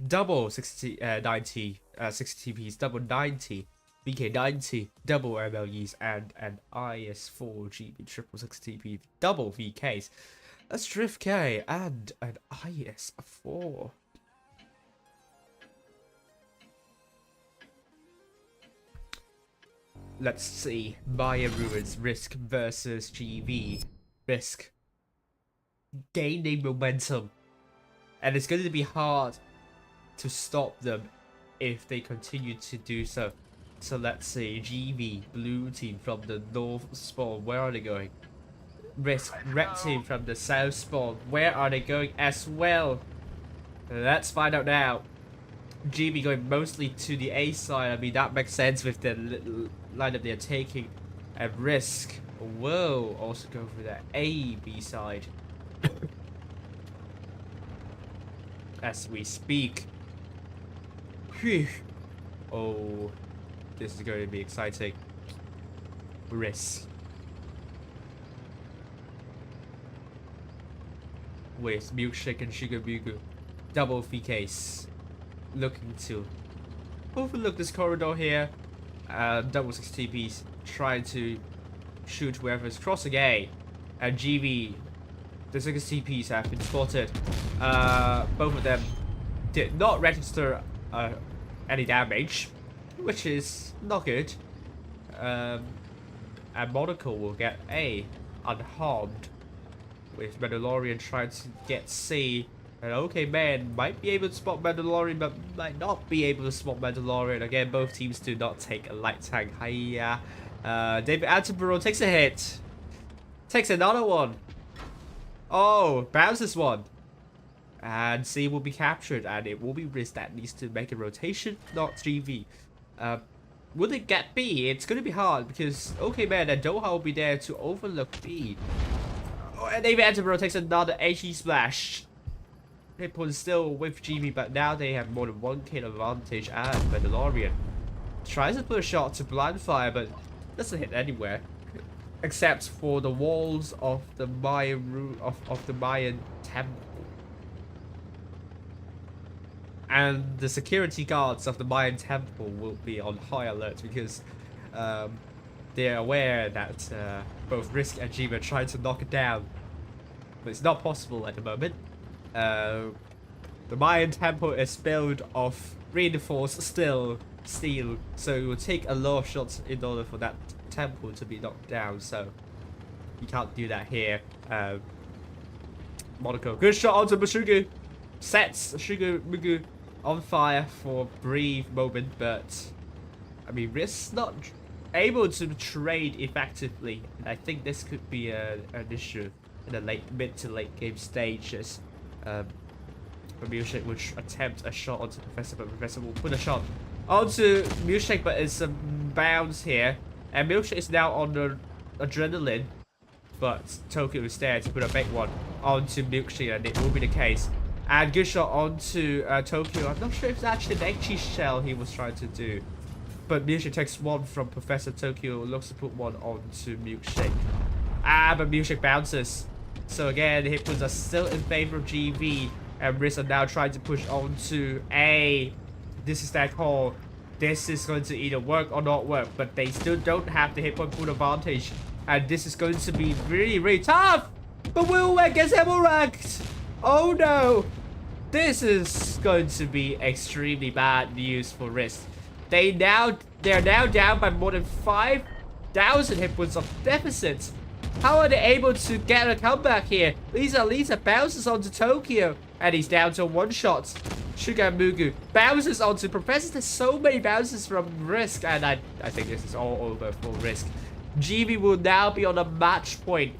double 90, 60 TPs, double 90, BK 90, double MLEs, and an IS4 GB triple 60 TP, double VKs, a Strift K, and an IS4. Let's see. Maya Ruins, Risk versus GV. Risk gaining momentum. And it's going to be hard to stop them if they continue to do so. So let's see. GV, blue team from the north spawn. Where are they going? Risk, red team from the south spawn. Where are they going as well? Let's find out now. GV going mostly to the A side. I mean, that makes sense with the lineup they're taking. And Risk will also go for the A, B side. As we speak. Phew. Oh, this is going to be exciting. Risk. With Milkshake and Sugar Bugu. Double VKs. Looking to overlook this corridor here. Double 6 TPs. Trying to shoot whoever's crossing A. And GV, the 6 TPs have been spotted. Both of them did not register any damage, which is not good. And Monaco will get A unharmed, with Mandalorian trying to get C. And OK Man might be able to spot Mandalorian, but might not be able to spot Mandalorian. Again, both teams do not take a light tank. Hiya. David Attenborough takes a hit. Takes another one. Oh, bounces one. And C will be captured, and it will be Risk that needs to make a rotation, not GV. Will it get B? It's going to be hard, because OK Man and Doha will be there to overlook B. Oh, and David Attenborough takes another HE splash. Hit point still with GV, but now they have more than 1 kill advantage, and Mandalorian tries to put a shot to blind fire, but doesn't hit anywhere. Except for the walls of the Mayan of the Mayan temple. And the security guards of the Mayan temple will be on high alert, because they're aware that both Risk and GV are trying to knock it down. But it's not possible at the moment. The Mayan temple is built of reinforced steel, so it will take a lot of shots in order for that temple to be knocked down, so you can't do that here. Monaco, good shot onto Mashugu, sets Sugar Mugu on fire for a brief moment, but I mean, Risk's not able to trade effectively, and I think this could be an issue in the mid to late game stages. Milkshake would attempt a shot onto Professor, but Professor will put a shot onto Milkshake, but it's a bounce here. And Milkshake is now on the adrenaline, but Tokyo is there to put a big one onto Milkshake, and it will be the case. And good shot onto Tokyo. I'm not sure if it's actually an HE shell he was trying to do, but Milkshake takes one from Professor. Tokyo looks to put one onto Milkshake. But Milkshake bounces. So again, the hit points are still in favor of GV, and Risk are now trying to push onto A. This is that call. This is going to either work or not work, but they still don't have the hit point pool advantage, and this is going to be really, really tough. But Wilweg gets hemorrhaged. Oh no, this is going to be extremely bad news for Risk. They're now down by more than 5,000 hit points of deficit. How are they able to get a comeback here? Lisa bounces onto Tokyo, and he's down to 1 shot. Sugar Mugu bounces onto Professor. There's so many bounces from Risk, and I think this is all over for Risk. GV will now be on a match point.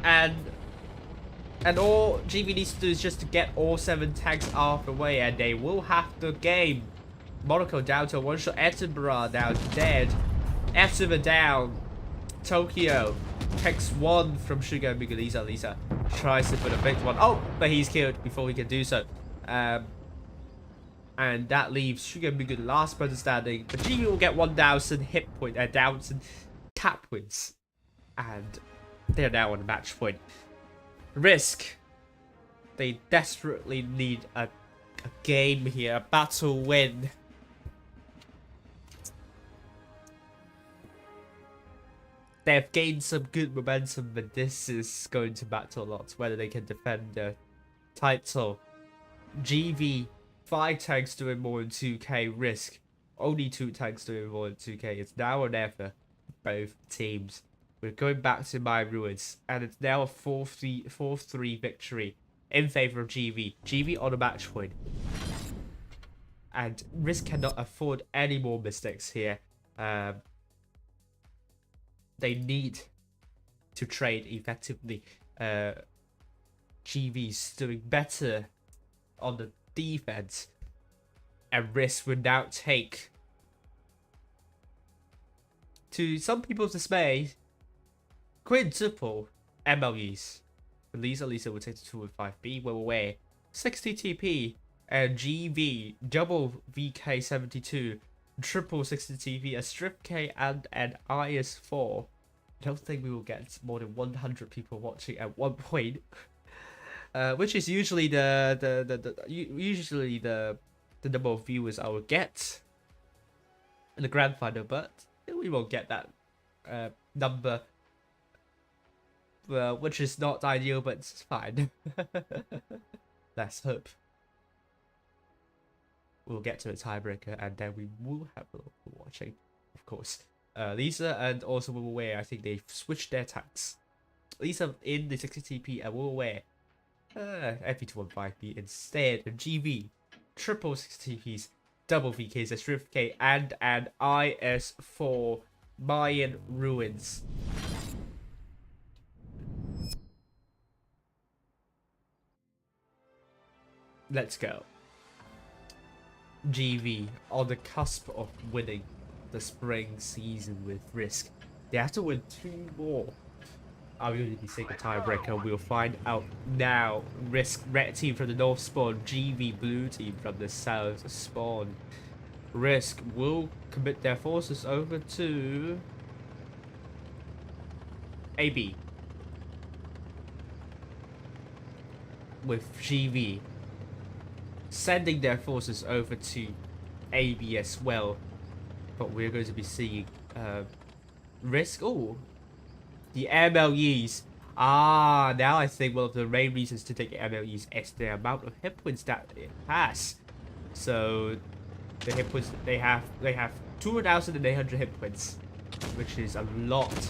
And all GV needs to do is just to get all 7 tanks out of the way, and they will have the game. Monaco down to one shot. Edinburgh now dead. F-Silver down. Tokyo takes one from Sugar and Mugu. Lisa tries to put a big one. Oh, but he's killed before he can do so. And that leaves Sugar and Mugu the last person standing. But GB will get 1,000 hit point, 1,000 tap points. And they're now on a match point. Risk. They desperately need a game here, a battle win. They've gained some good momentum, but this is going to matter a lot. Whether they can defend their title. GV, 5 tanks doing more than 2k. Risk, only 2 tanks doing more than 2k. It's now or never, both teams. We're going back to my ruins, and it's now a 4-3 victory in favor of GV. GV on a match point. And Risk cannot afford any more mistakes here. They need to trade effectively. GV's doing better on the defense, and Risk will now take, to some people's dismay, quintuple MLEs. Lisa will take the 2 and 5B. We're away 60 TP, and GV double VK72, triple 60 TP, a strip K, and an IS4. I don't think we will get more than 100 people watching at one point, which is usually the number of viewers I will get in the grand final, but we won't get that number, which is not ideal, but it's fine. Let's hope we'll get to the tiebreaker, and then we will have a lot of watching, of course. Lisa and also Will Aware, I think they've switched their tanks. Lisa in the 60 TP and Will Aware FV215B instead. And GV triple 60 TPs, double VKs, a strip K, and an IS4 Mayan Ruins. Let's go. GV on the cusp of winning the spring season with Risk. They have to win 2 more. Are we going to be seeing a tiebreaker? We'll find out now. Risk red team from the north spawn, GV blue team from the south spawn. Risk will commit their forces over to AB, with GV sending their forces over to AB as well. But we're going to be seeing Risk. Oh, the MLEs. Ah, now I think one of the main reasons to take MLEs is the amount of hit points that it has. So the hit points they have 2,800 hit points, which is a lot.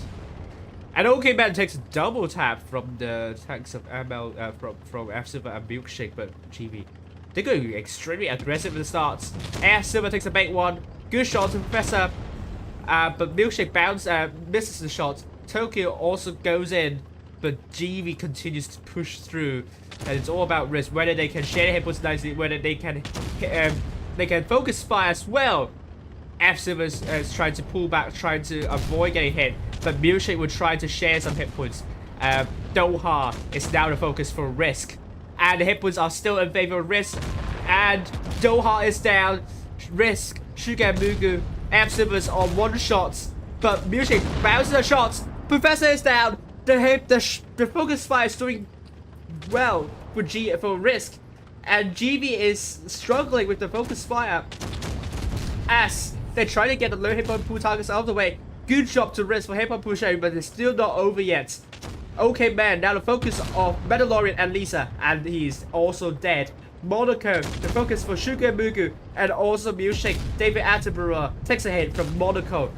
And OK Man takes a double tap from the tanks of ML from F-Silver and Milkshake, but GV, they're going to be extremely aggressive at the start. F-Silver takes a big one. Good shot to Professor, but Milkshake misses the shot. Tokyo also goes in, but GV continues to push through, and it's all about Risk, whether they can share hit points nicely, whether they can focus fire as well. F-Silver is trying to pull back, trying to avoid getting hit, but Milkshake will try to share some hit points. Doha is now the focus for Risk, and the hit points are still in favor of Risk, and Doha is down. Risk, Suga and Mugu, F-Silver's on 1 shot, but Milkshake bounces the shots. Professor is down. The focus fire is doing well for Risk, and GV is struggling with the focus fire as they're trying to get the low hit point pool targets out of the way. Good job to Risk for hit point pool sharing, but it's still not over yet. OK Man, now the focus of Mandalorian and Lisa, and he's also dead. Monaco, the focus for Suga and Mugu, and also Milkshake. David Attenborough takes a hit from Monaco.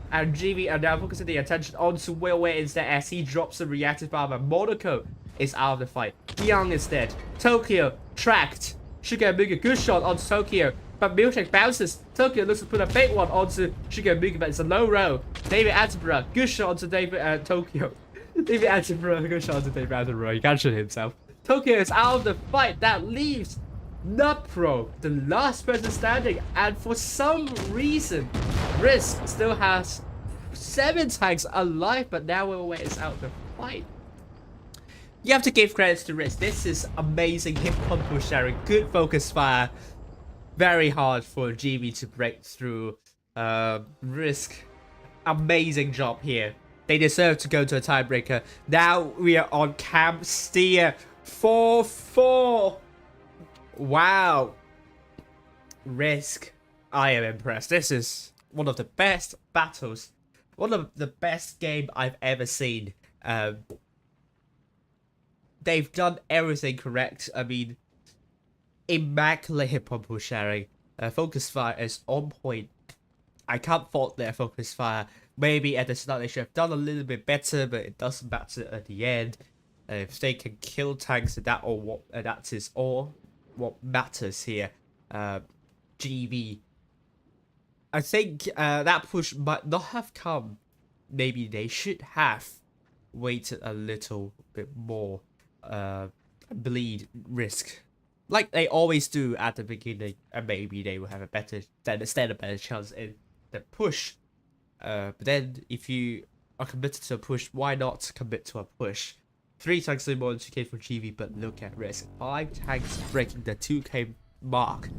And GV are now focusing the attention onto Will Ware instead as he drops the reactive armor. Monaco is out of the fight. Young is dead. Tokyo tracked. Suga and Mugu, good shot onto Tokyo, but Milkshake bounces. Tokyo looks to put a big one onto Suga and Mugu, but it's a low row. David Attenborough, good shot onto Tokyo. David Attenborough, good shot onto David Attenborough. He can't shoot himself. Tokyo is out of the fight. That leaves Not Pro, the last person standing, and for some reason, Risk still has 7 tanks alive, but now Will is out of the fight. You have to give credits to Risk. This is amazing hip combo sharing, good focus fire. Very hard for GB to break through. Risk, amazing job here. They deserve to go to a tiebreaker. Now we are on Cam Steer 4-4. Wow. Risk, I am impressed. This is one of the best battles, one of the best game I've ever seen. They've done everything correct. I mean, immaculate hip hop sharing. Focus fire is on point. I can't fault their focus fire. Maybe at the start they should have done a little bit better, but it doesn't matter at the end. If they can kill tanks, that is all what matters here. GB. I think that push might not have come. Maybe they should have waited a little bit more. Bleed Risk, like they always do at the beginning, and maybe they will have a better chance in the push. But then if you are committed to a push, why not commit to a push? 3 tanks in more than 2k for GV, but look at Risk, 5 tanks breaking the 2k mark.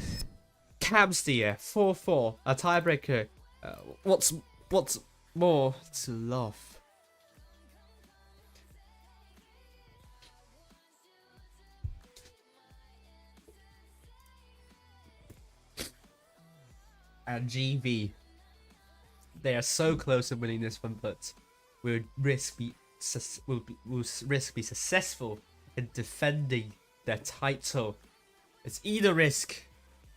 Camsteer 4-4, a tiebreaker. What's more to love? And GV, they are so close to winning this one, but will Risk be successful in defending their title? It's either Risk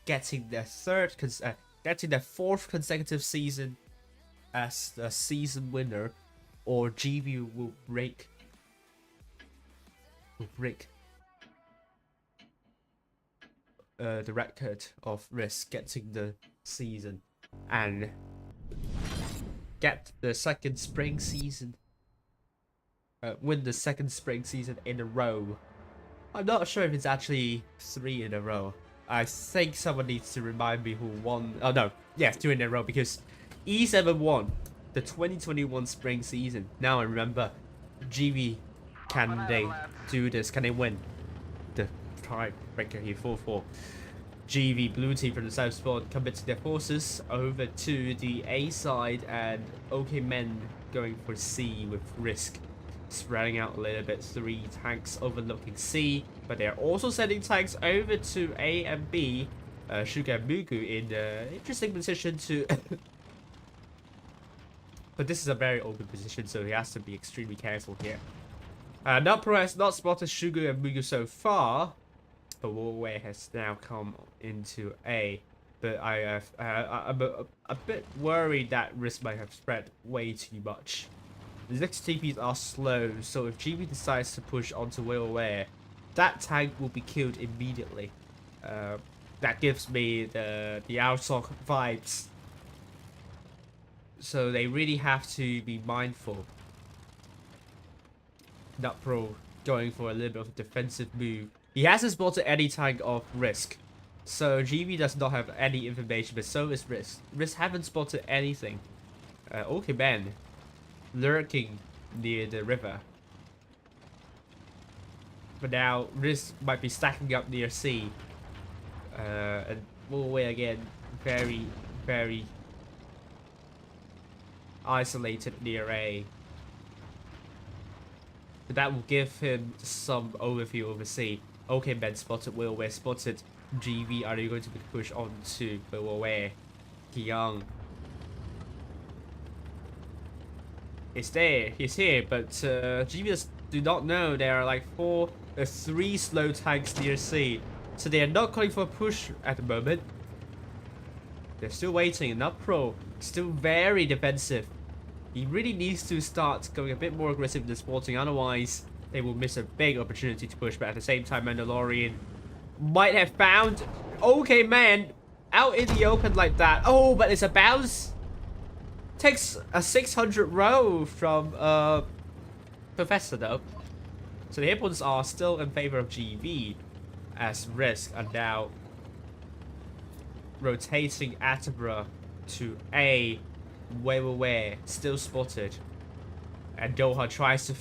getting their 4th consecutive season as the season winner, or GV will break the record of Risk getting the season and get the second spring season, win the second spring season in a row. I'm not sure if it's actually 3 in a row. I think someone needs to remind me who won. Oh no, yeah, 2 in a row, because E7 won the 2021 spring season. Now I remember. GB, can they do this? Can they win the tiebreaker here? 4-4. GV blue team from the south spot commits their forces over to the A side, and OK Men going for C with Risk spreading out a little bit. 3 tanks overlooking C, but they're also sending tanks over to A and B. Suga and Mugu in an interesting position to but this is a very open position, so he has to be extremely careful here. Nupro has not spotted Sugu and Mugu so far, but Warway has now come into A. But I'm a bit worried that Risk might have spread way too much. The next TPs are slow, so if GB decides to push onto Warway, that tank will be killed immediately. That gives me the Outsock vibes. So they really have to be mindful. Nutpro going for a little bit of a defensive move. He hasn't spotted any tank of Risk, so GB does not have any information, but so is Risk. Risk haven't spotted anything. Okay, man, lurking near the river. But now Risk might be stacking up near C. And Warway again, very, very isolated near A. But that will give him some overview over C. Okay, Ben spotted Warway, spotted GV. Are you going to be pushed on to Warway? Young is there. He's here, but GV do not know there are like 3 slow tanks near C. So they are not calling for a push at the moment. They're still waiting. Nutpro still very defensive. He really needs to start going a bit more aggressive in the sporting, otherwise they will miss a big opportunity to push. But at the same time, Mandalorian might have found Okay Man out in the open like that. Oh, but it's a bounce. Takes a 600 row from Professor though. So the hit points are still in favor of GV, as Risk are now rotating Attleboro to A, where, still spotted. And Doha tries to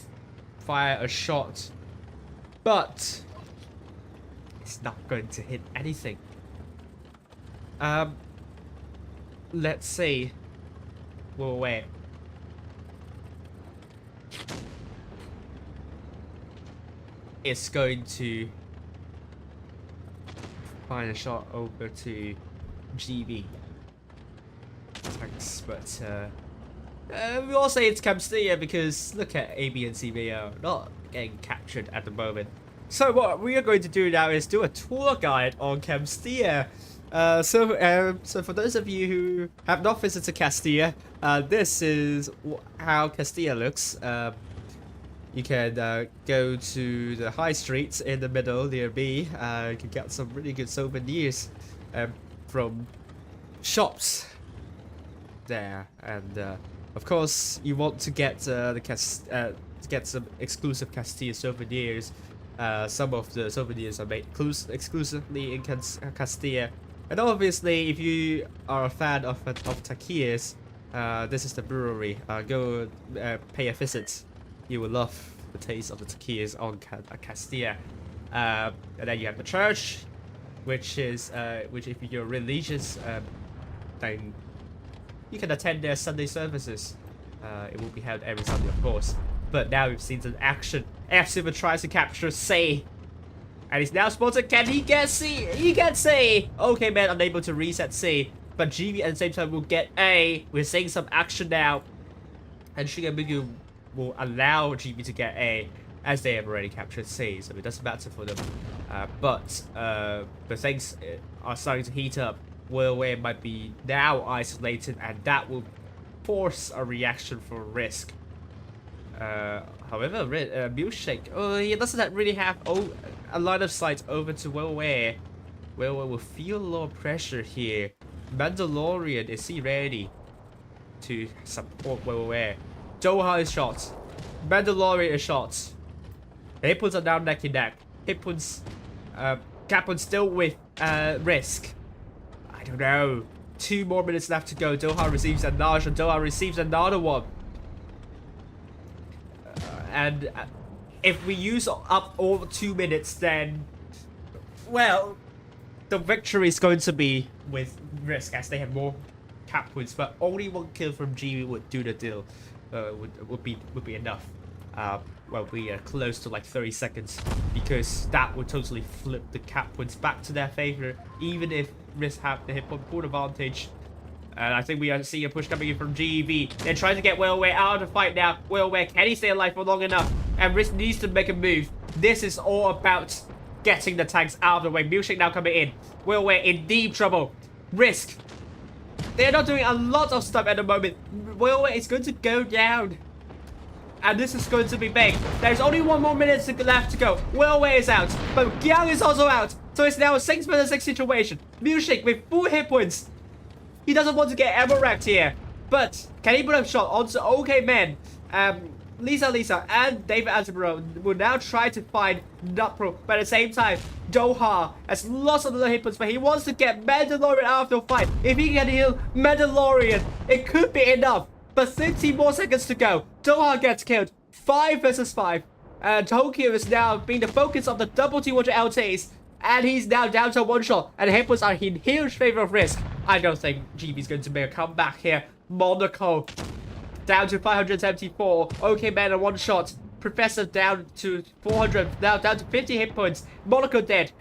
fire a shot, but it's not going to hit anything. Let's see. Where. It's going to find a shot over to GB. Thanks, but we all say it's Camstia because look at AB and CB are not getting captured at the moment. So what we are going to do now is do a tour guide on Camstia. So for those of you who have not visited Castilla, this is how Castilla looks. You can go to the high streets in the middle near B. You can get some really good souvenirs from shops there, and of course you want to get some exclusive Castilla souvenirs. Some of the souvenirs are made exclusively in Castilla, and obviously if you are a fan of taquillas, this is the brewery. Go pay a visit. You will love the taste of the taquillas on Castilla. And then you have the church, which if you're religious, then you can attend their Sunday services. It will be held every Sunday, of course. But now we've seen some action. F-Super tries to capture C. And he's now spotted. Can he get C? He gets C! Okay, man, unable to reset C. But GB at the same time will get A. We're seeing some action now. And Shigemugu will allow GB to get A, as they have already captured C, so it doesn't matter for them. But things are starting to heat up. Where might be now isolated, and that will force a reaction for Risk. However, Milkshake, he doesn't really have a line of sight over to where will feel a lot of pressure here. Mandalorian, is he ready to support where? Doha is shot. Mandalorian is shot. Hippuns are now neck and neck. Hippuns, Capun still with Risk. I don't know. 2 more minutes left to go. Doha receives a nudge, and Doha receives another one. And if we use up all 2 minutes, then, well, the victory is going to be with Risk, as they have more cap points. But only 1 kill from GB would do the deal. Would be enough. Well, we are close to like 30 seconds, because that would totally flip the cap points back to their favor, even if Risk have the hit point advantage. And I think we are seeing a push coming in from GEV. They're trying to get Whaleway out of the fight now. Whaleway, can he stay alive for long enough? And Risk needs to make a move. This is all about getting the tanks out of the way. Milkshake now coming in. Whaleway in deep trouble. Risk, they're not doing a lot of stuff at the moment. Whaleway is going to go down. And this is going to be big. There's only 1 more minute left to go. Whaleway is out. But Gyang is also out. So it's now a 6-6 situation. Milkshake with 4 hit points. He doesn't want to get ever wrecked here. But can he put a shot onto OK Man? Lisa and David Attenborough will now try to find Nutpro. But at the same time, Doha has lots of little hit points, but he wants to get Mandalorian out of the fight. If he can heal Mandalorian, it could be enough. But 30 more seconds to go. Doha gets killed. 5 versus 5. And Tokyo is now being the focus of the double T100 LTs. And he's now down to 1 shot. And hit points are in huge favor of Risk. I don't think GB is going to make a comeback here. Monaco down to 574. OK Man at 1 shot. Professor down to 400. Now down to 50 hit points. Monaco dead.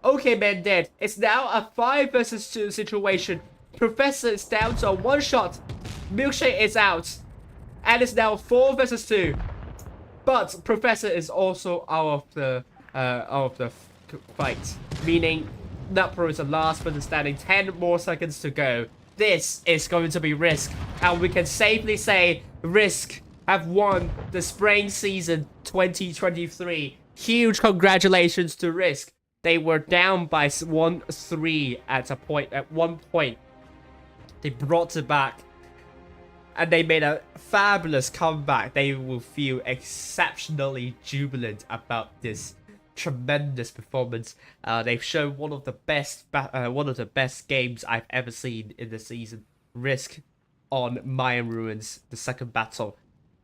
OK Man dead. It's now a 5 versus 2 situation. Professor is down to a 1 shot. Milkshake is out. And it's now 4 versus 2. But Professor is also out of the fight. Meaning Nutpro is the last person standing. 10 more seconds to go. This is going to be Risk. And we can safely say Risk have won the spring season 2023. Huge congratulations to Risk. They were down by 1-3 at one point. They brought it back. And they made a fabulous comeback. They will feel exceptionally jubilant about this tremendous performance. They've shown one of the best games I've ever seen in the season. Risk on Mayan Ruins, the second battle.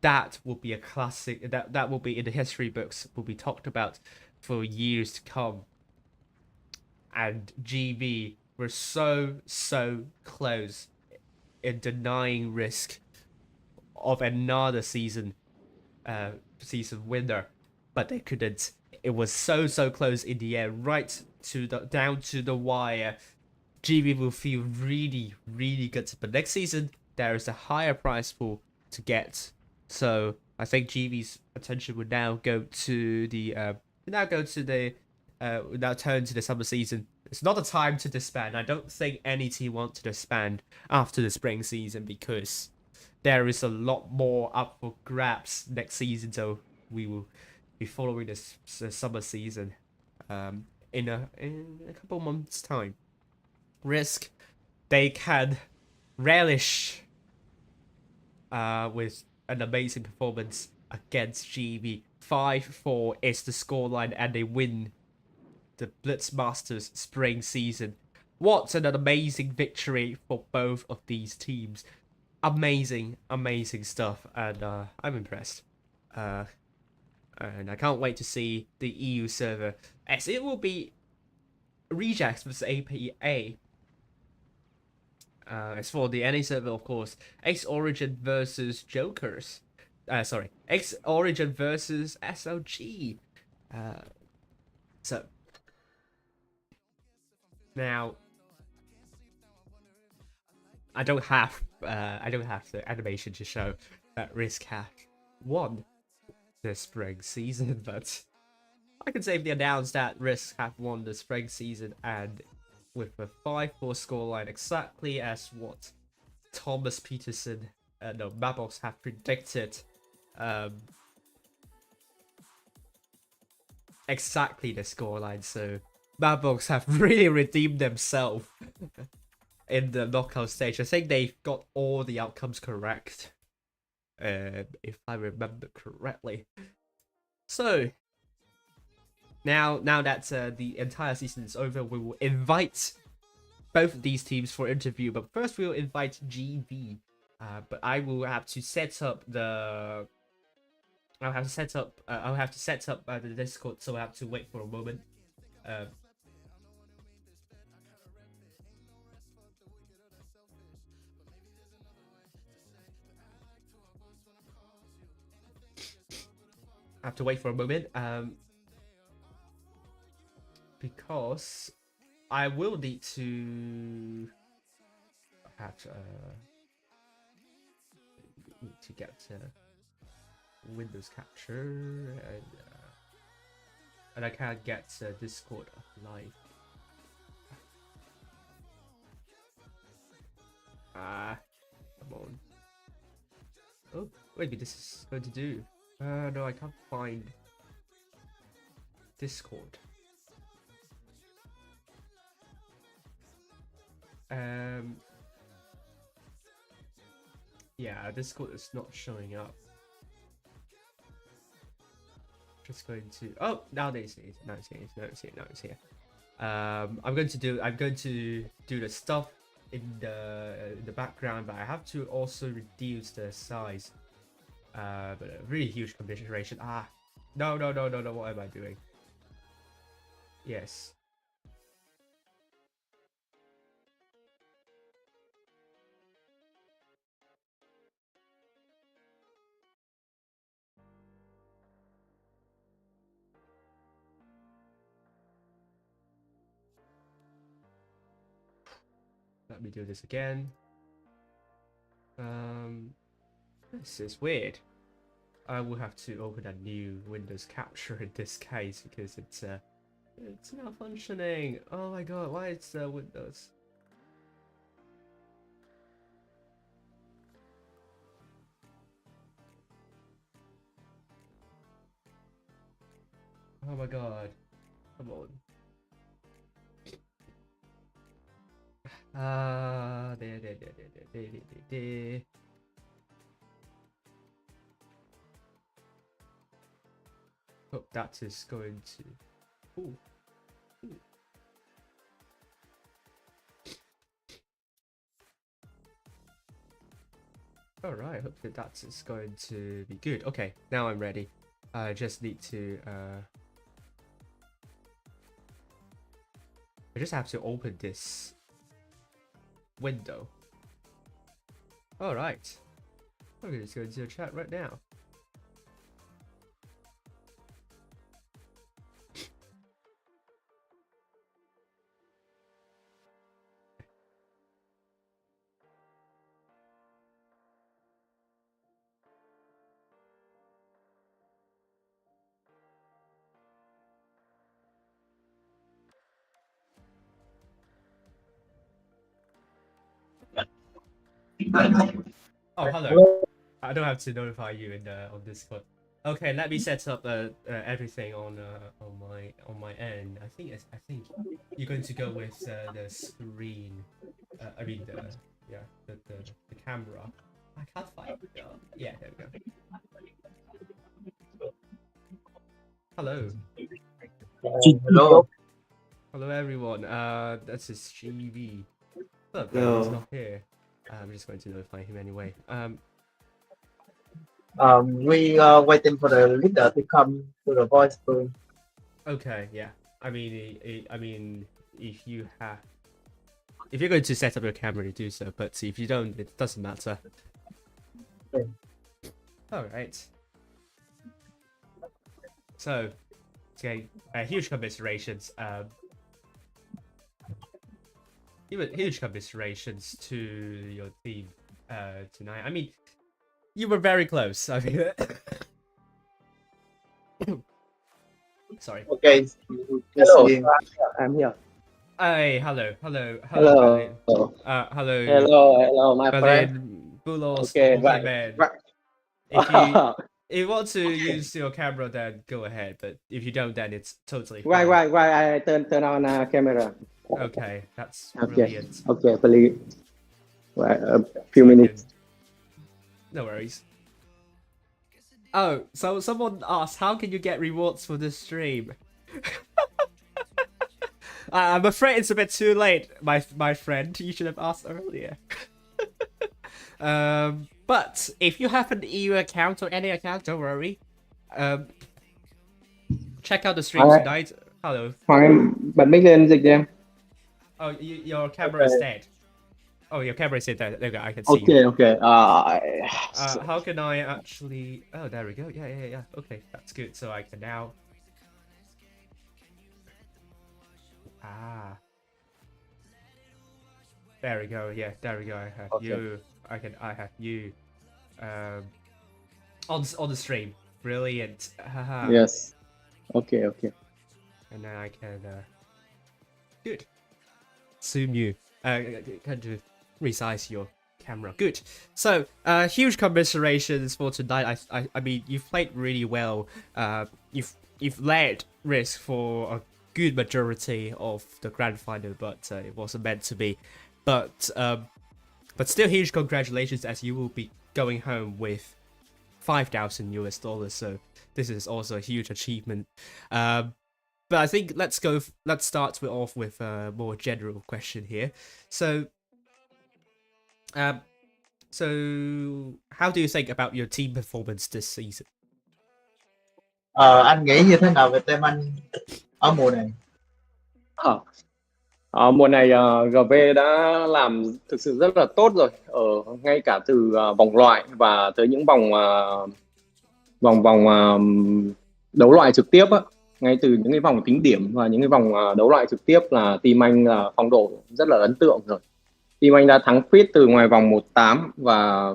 That will be a classic. That will be in the history books. Will be talked about for years to come. And GV were so close in denying Risk of another season winner, but they couldn't. It was so close in the end, right to the down to the wire. GV will feel really good, but next season there is a higher prize pool to get, so I think GV's attention would now go to the now turn to the summer season. It's not a time to disband. I don't think any team wants to disband after the spring season, because there is a lot more up for grabs next season, so we will be following this summer season in a couple months' time. Risk, they can relish with an amazing performance against GV. 5-4 is the scoreline, and they win the Blitz Masters spring season. What an amazing victory for both of these teams. Amazing stuff, and I'm impressed. And I can't wait to see the EU server, as it will be Rejects versus APA. As for the NA server, of course, X Origin versus Jokers. X Origin versus SLG. So now I don't have the animation to show that Risk have won the spring season, but I can safely announce that Risk have won the spring season, and with a 5-4 scoreline, exactly as what Thomas Peterson and Mabox have predicted. Exactly the scoreline, so Mabox have really redeemed themselves in the knockout stage. I think they've got all the outcomes correct, if I remember correctly. So now that the entire season is over, we will invite both of these teams for interview. But first, we'll invite GV. But I will have to set up the. I'll have to set up the Discord, so I have to wait for a moment. I have to wait for a moment. Because I will need to have to get Windows capture, and I can't get Discord live. Come on. Oh, wait, this is going to do. No, I can't find Discord. Yeah, Discord is not showing up. Just going to. Oh, now it's here. Now it's here. I'm going to do the stuff in the background, but I have to also reduce the size. But a really huge configuration. No. What am I doing? Yes. Let me do this again. This is weird. I will have to open a new Windows capture in this case, because it's not functioning. Oh my god, why is Windows? Oh my god. Come on. There. Hope that is going to Ooh. Alright, hopefully that is going to be good. Okay, now I'm ready. I just need to I just have to open this window. Alright. I'm gonna just go into the chat right now. Oh, hello. I don't have to notify you in on Discord. Okay, let me set up everything on my end. I think you're going to go with the screen. I mean the camera. I can't find it. Yeah, there we go. Hello. Hello. Hello everyone. This is GB. Look, he's not here. I'm just going to notify him anyway. We are waiting for the leader to come to the voice room. Okay, yeah. I mean, if you're going to set up your camera, you do so. But if you don't, it doesn't matter. Okay. All right. So, okay, huge commiserations. Huge commiserations to your team tonight. I mean, you were very close. I mean, sorry. Okay. Hello, Yes, I'm here. Hey, hello. Hello. Berlin. Hello. Hello, my friend. Berlin, Bulos, Okay, okay, man. Right. If you want to use your camera, then go ahead. But if you don't, then it's totally fine. Right. I turn on camera. Okay, that's Okay. brilliant. Okay, please. Right, a few minutes. No worries. Oh, so someone asked, how can you get rewards for this stream? I'm afraid it's a bit too late, my friend. You should have asked earlier. But if you have an EU account or any account, don't worry. Check out the stream Alright. tonight. Hello. Hoàng em bật mic lên dịch đi em. Oh, your camera is dead. Oh, your camera is dead. There we go. I can see you. Okay. How can I actually? Oh, there we go. Yeah. Okay, that's good. So I can now. There we go. Yeah, there we go. I have you. I have you. On the stream. Brilliant. Haha. Yes. Okay. And then I can. Good. Zoom you. Kind of resize your camera. Good. So, huge commiserations for tonight. I mean, you've played really well. You've led Risk for a good majority of the grand final, but it wasn't meant to be. But still, huge congratulations, as you will be going home with $5,000 US. So this is also a huge achievement. But I think let's start off with a more general question here. So, how do you think about your team performance this season? anh nghĩ như thế nào về team anh ở mùa này? Mùa này GV đã làm thực sự rất là tốt rồi, ngay cả từ vòng loại và tới những vòng đấu loại trực tiếp á. Ngay từ những cái vòng tính điểm và những cái vòng đấu loại trực tiếp là team anh là phong độ rất là ấn tượng rồi. Team anh đã thắng Fit từ ngoài vòng 1/8 và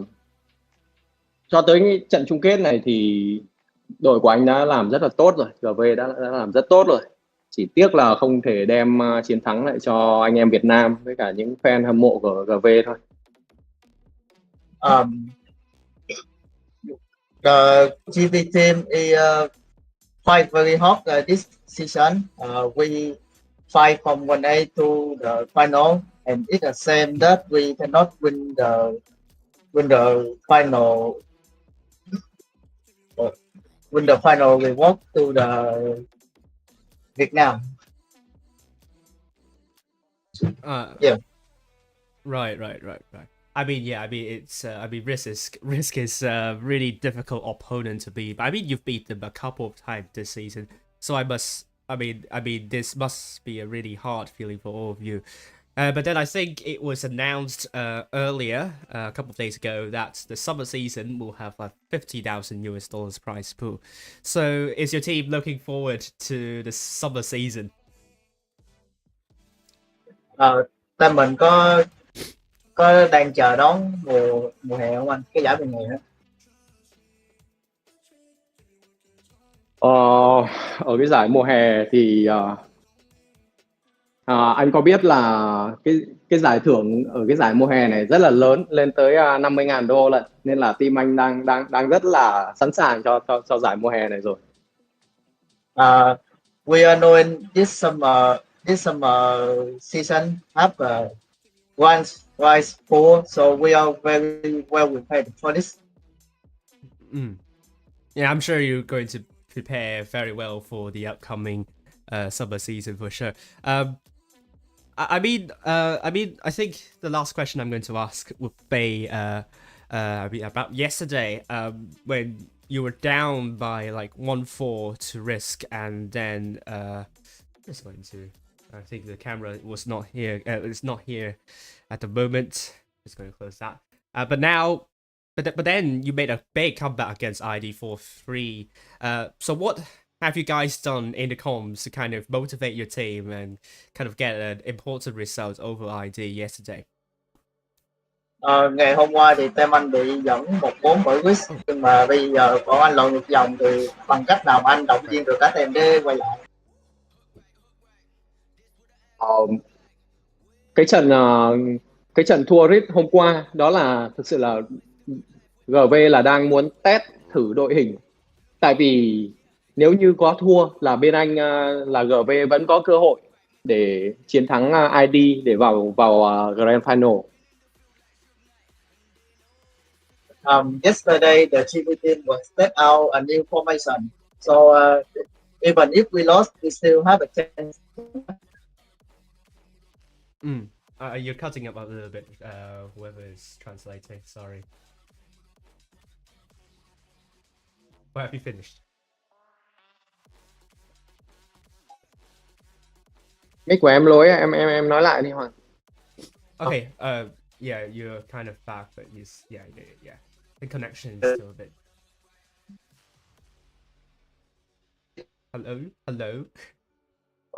cho tới trận chung kết này thì đội của anh đã làm rất là tốt rồi. GV đã làm rất tốt rồi. Chỉ tiếc là không thể đem chiến thắng lại cho anh em Việt Nam với cả những fan hâm mộ của GV thôi. The GV team is fight very hard this season. We fight from 1A to the final, and it's a shame that we cannot win the final. Win the final, we walk to the Việt Nam. Yeah. Right. I mean, yeah. I mean, it's. I mean, Risk is a really difficult opponent to beat. But I mean, you've beat them a couple of times this season, so I must. I mean, this must be a really hard feeling for all of you. But then I think it was announced earlier, a couple of days ago, that the summer season will have a $50,000 prize pool. So is your team looking forward to the summer season? Team mình có đang chờ đón mùa hè không anh? Cái giải mùa hè á. Ở cái giải mùa hè thì anh có biết là cái giải thưởng ở cái giải mùa hè này rất là lớn, lên tới $50,000 lận, nên là team anh đang rất là sẵn sàng cho giải mùa hè này rồi. We are knowing this summer season have one prize pool, so we are very well prepared for this. Yeah, I'm sure you're going to prepare very well for the upcoming summer season for sure. I mean, I think the last question I'm going to ask would be about yesterday, when you were down by like 1-4 to Risk, and then just going to. I think the camera was not here. It's not here at the moment. Just going to close that. But now. But then you made a big comeback against ID 4-3. So what have you guys done in the comms to kind of motivate your team and kind of get an important result over ID yesterday? Ngày hôm qua thì team anh bị dẫn 1-4 bởi Wiz, nhưng mà bây giờ bọn anh lội ngược dòng thì bằng cách nào mà anh động viên được cả team để quay lại? Cái trận thua RIT hôm qua đó là thực sự là GV là đang muốn test thử đội hình, tại vì nếu như có thua là bên anh là GV vẫn có cơ hội để chiến thắng ID để vào Grand Final. Yesterday the TV team was test out a new formation, so even if we lost, we still have a chance. You're cutting up a little bit. Whoever is translating, sorry. Or have you finished? Mic của em lỗi, em nói lại đi Hoàng. Okay. Yeah, you're kind of back, but yeah. The connection is still a bit. Hello.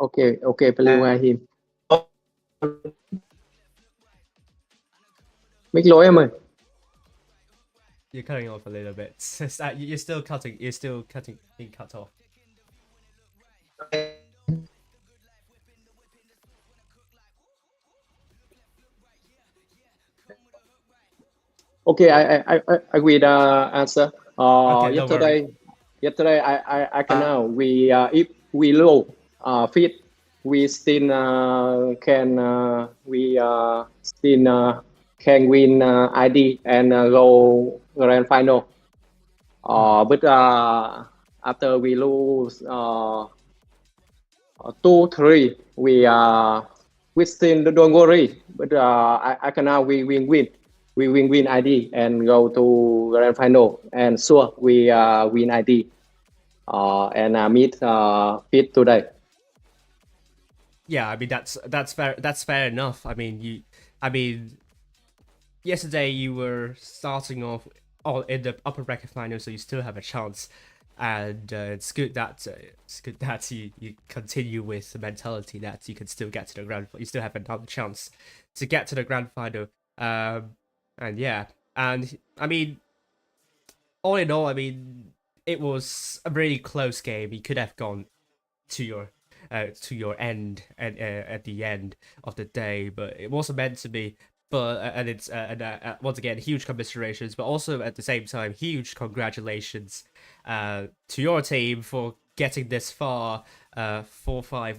Okay, please him. Mic lỗi em ơi. You're cutting off a little bit. You're still cutting. Being cut off. Okay, I will answer. Okay, yesterday I can know we if we low fit, we still can win ID and go Grand Final. But after we lose 2-3, we still don't worry. But I can now we win ID and go to Grand Final, and sure we win ID and meet fit today. Yeah, I mean that's fair. That's fair enough. I mean, yesterday you were starting off all in the upper bracket final, so you still have a chance, and it's good that you continue with the mentality that you can still get to the grand. You still have another chance to get to the grand final. And yeah, and I mean, all in all, I mean, it was a really close game. You could have gone to your end at the end of the day, but it wasn't meant to be. But and it's once again, huge commiserations, but also at the same time, huge congratulations to your team for getting this far. 4-5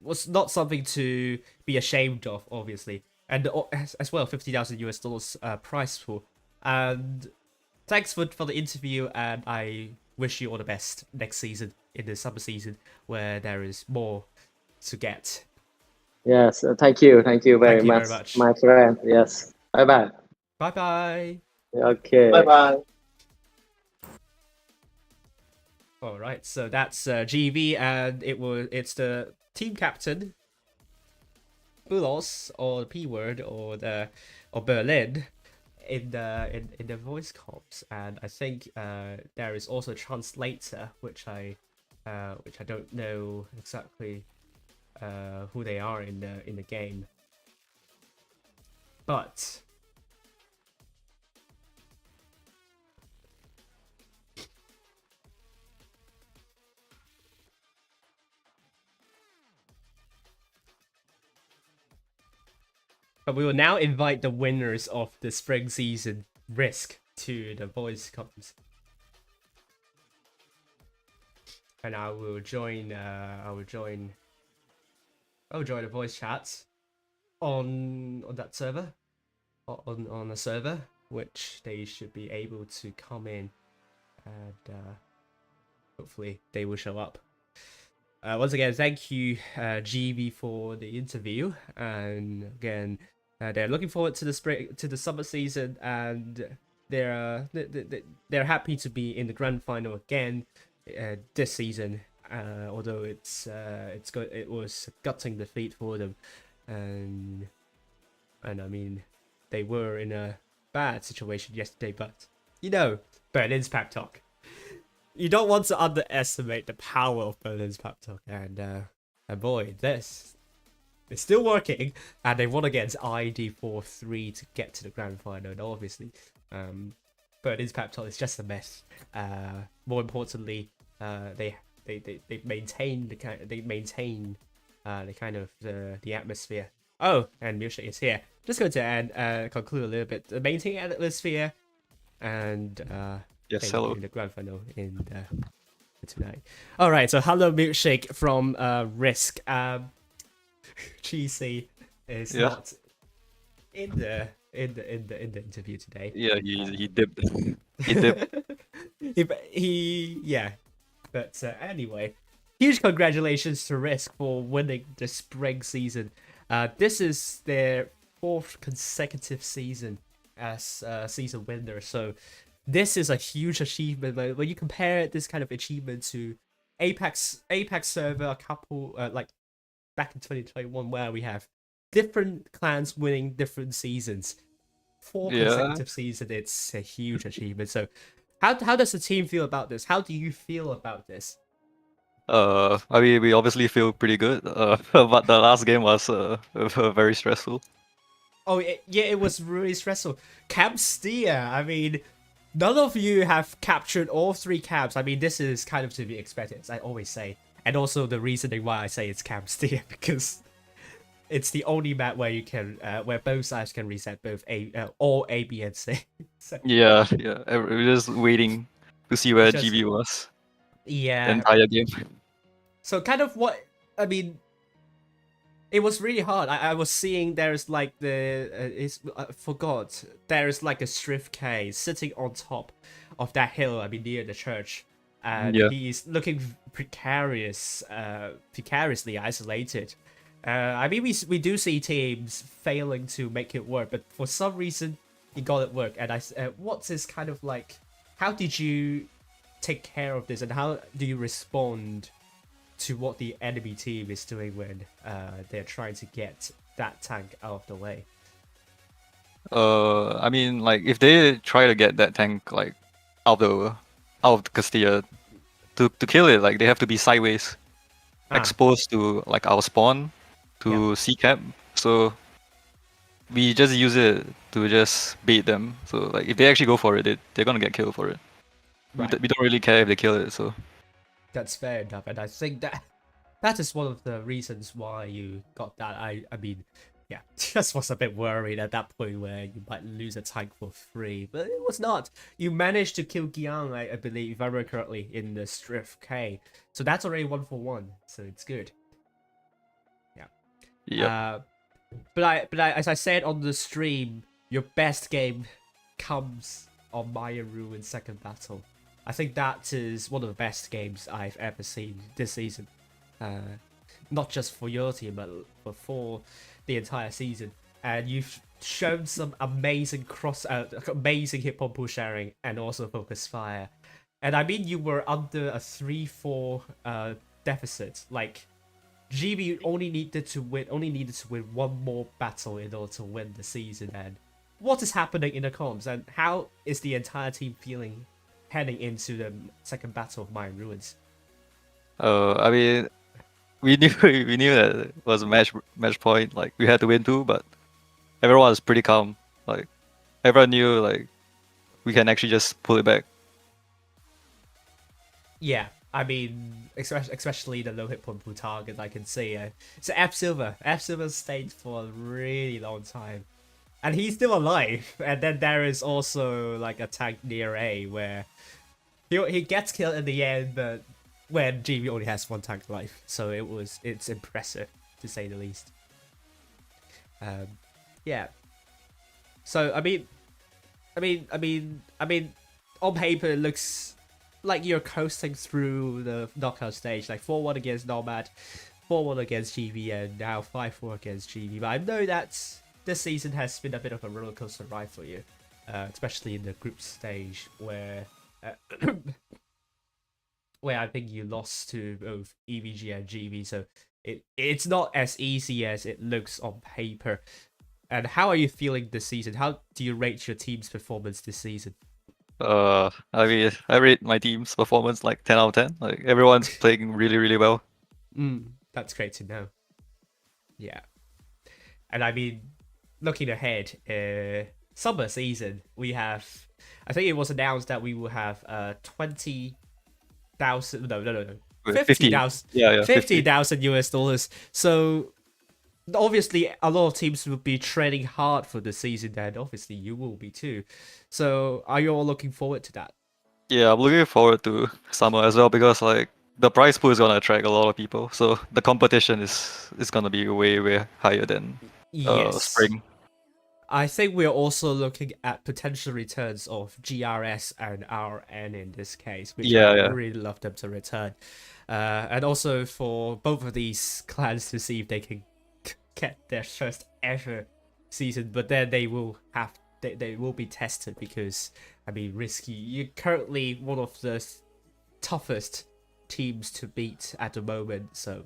was not something to be ashamed of, obviously, and as well $50,000 prize pool. And thanks for the interview, and I wish you all the best next season in the summer season where there is more to get. Yes, thank you very Thank you much, very much. my friend. Yes, bye bye. Bye bye. Okay. Bye bye. All right, so that's GV, and it's the team captain, Bulos, or the P word, or Berlin, in the voice comps, and I think there is also a translator, which I don't know exactly who they are in the game, but. But we will now invite the winners of the spring season Risk to the voice comms. And I will join the voice chats on that server. On a server, which they should be able to come in, and hopefully they will show up. Once again, thank you, GB, for the interview, and again, they're looking forward to the summer season, and they're happy to be in the grand final again this season. Although it was a gutting defeat for them, and I mean they were in a bad situation yesterday, but Berlin's pep talk. You don't want to underestimate the power of Berlin's pep talk, and boy, this is still working, and they won against ID 4-3 to get to the grand final. And obviously, Berlin's pep talk is just a mess. More importantly, they maintain the kind of the atmosphere. Oh, and Milkshake is here. Just going to conclude a little bit. The maintaining atmosphere, and yes, hello. in the grand final in tonight. All right, so hello Milkshake from Risk. Cheesy is not in the interview today. Yeah, he dipped. He dipped. But anyway, huge congratulations to Risk for winning the spring season. This is their 4th consecutive season as season winner, so this is a huge achievement. When you compare this kind of achievement to APAC server, a couple like back in 2021, where we have different clans winning different seasons, 4 consecutive seasons, it's a huge achievement. So how does the team feel about this? How do you feel about this? I mean, we obviously feel pretty good. But the last game was very stressful. Oh yeah, it was really stressful. Camp Steer, I mean, none of you have captured all 3 camps. I mean, this is kind of to be expected, as I always say. And also the reasoning why I say it's Camp Steer, because it's the only map where you can, where both sides can reset both all A, B, and C. So, Yeah. We're just waiting to see where GB was. Yeah. The entire game. So kind of what I mean. It was really hard. I was seeing there's like I forgot. There's like a Shrift K sitting on top of that hill. I mean, near the church, and he's looking precariously isolated. I mean, we do see teams failing to make it work, but for some reason, he got it work. And what's this kind of like? How did you take care of this, and how do you respond to what the enemy team is doing when they're trying to get that tank out of the way? I mean, like if they try to get that tank like out of the Castilla to kill it, like they have to be sideways, exposed to like our spawn to C cap. So we just use it to just bait them. So like if they actually go for it, they're gonna get killed for it. Right. We don't really care if they kill it. So that's fair enough, and I think that is one of the reasons why you got that. I mean, yeah, just was a bit worried at that point where you might lose a tank for free, but it was not. You managed to kill Giang, I believe, if I remember correctly, in the Strift K. So that's already 1 for 1, so it's good. yeah. But I, as I said on the stream, your best game comes on Maya Ruin's second battle. I think that is one of the best games I've ever seen this season. Not just for your team, but for the entire season. And you've shown some amazing amazing hip hop pull sharing and also focus fire. And I mean, you were under a 3-4 deficit. Like, GB only needed to win one more battle in order to win the season. And what is happening in the comms, and how is the entire team feeling heading into the second battle of Mayan Ruins? I mean, we knew that it was a match point. Like, we had to win too, but everyone was pretty calm. Like, everyone knew like we can actually just pull it back. Yeah, I mean, especially the low hit point pool target, I can see. So F Silver stayed for a really long time, and he's still alive. And then there is also like a tank near A where he gets killed in the end, but when GB only has one tank life, so it's impressive to say the least. Yeah. So I mean, on paper it looks like you're coasting through the knockout stage, like 4-1 against Nomad, 4-1 against GB, and now 5-4 against GB. But I know that this season has been a bit of a roller coaster ride for you, especially in the group stage where where I think you lost to both EVG and GB. So it's not as easy as it looks on paper. And how are you feeling this season? How do you rate your team's performance this season? I mean, I rate my team's performance like 10 out of 10. Like, everyone's playing really, really well. That's great to know. Yeah. And I mean, looking ahead, summer season, we have, I think it was announced that we will have 20,000, no, 50,000 Yeah, 50,000 US dollars. So obviously a lot of teams will be training hard for the season, and obviously you will be too. So are you all looking forward to that? Yeah, I'm looking forward to summer as well, because like the prize pool is gonna attract a lot of people. So the competition is gonna be way higher than spring. I think we're also looking at potential returns of GRS and RN in this case, which I really love them to return. And also for both of these clans to see if they can get their first ever season, but then they will be tested, because I mean, Risky, you're currently one of the toughest teams to beat at the moment. So,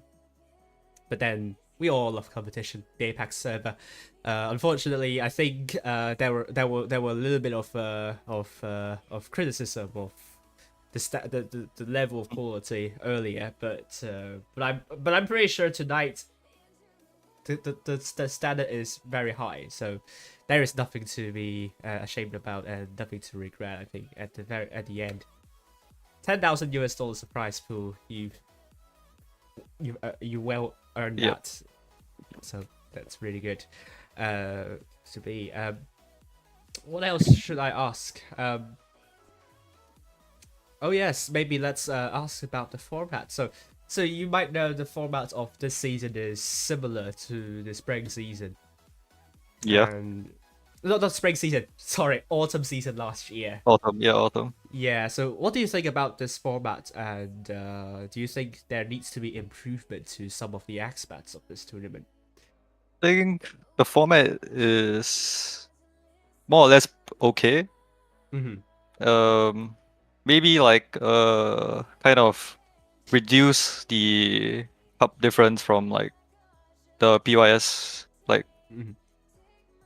but then we all love competition. The APAC server, unfortunately, I think there were a little bit of criticism of the level of quality earlier, but I'm pretty sure tonight the standard is very high, so there is nothing to be ashamed about and nothing to regret. I think at the end, 10,000 US dollars prize pool, you well earned that, so that's really good to be. What else should I ask? Oh yes, maybe let's ask about the format. So you might know the format of this season is similar to the spring season. Yeah. And not spring season, sorry, autumn season last year. Autumn. Yeah, so what do you think about this format, and do you think there needs to be improvement to some of the aspects of this tournament? I think the format is more or less okay. Maybe like kind of reduce the cup difference from like the PYS, like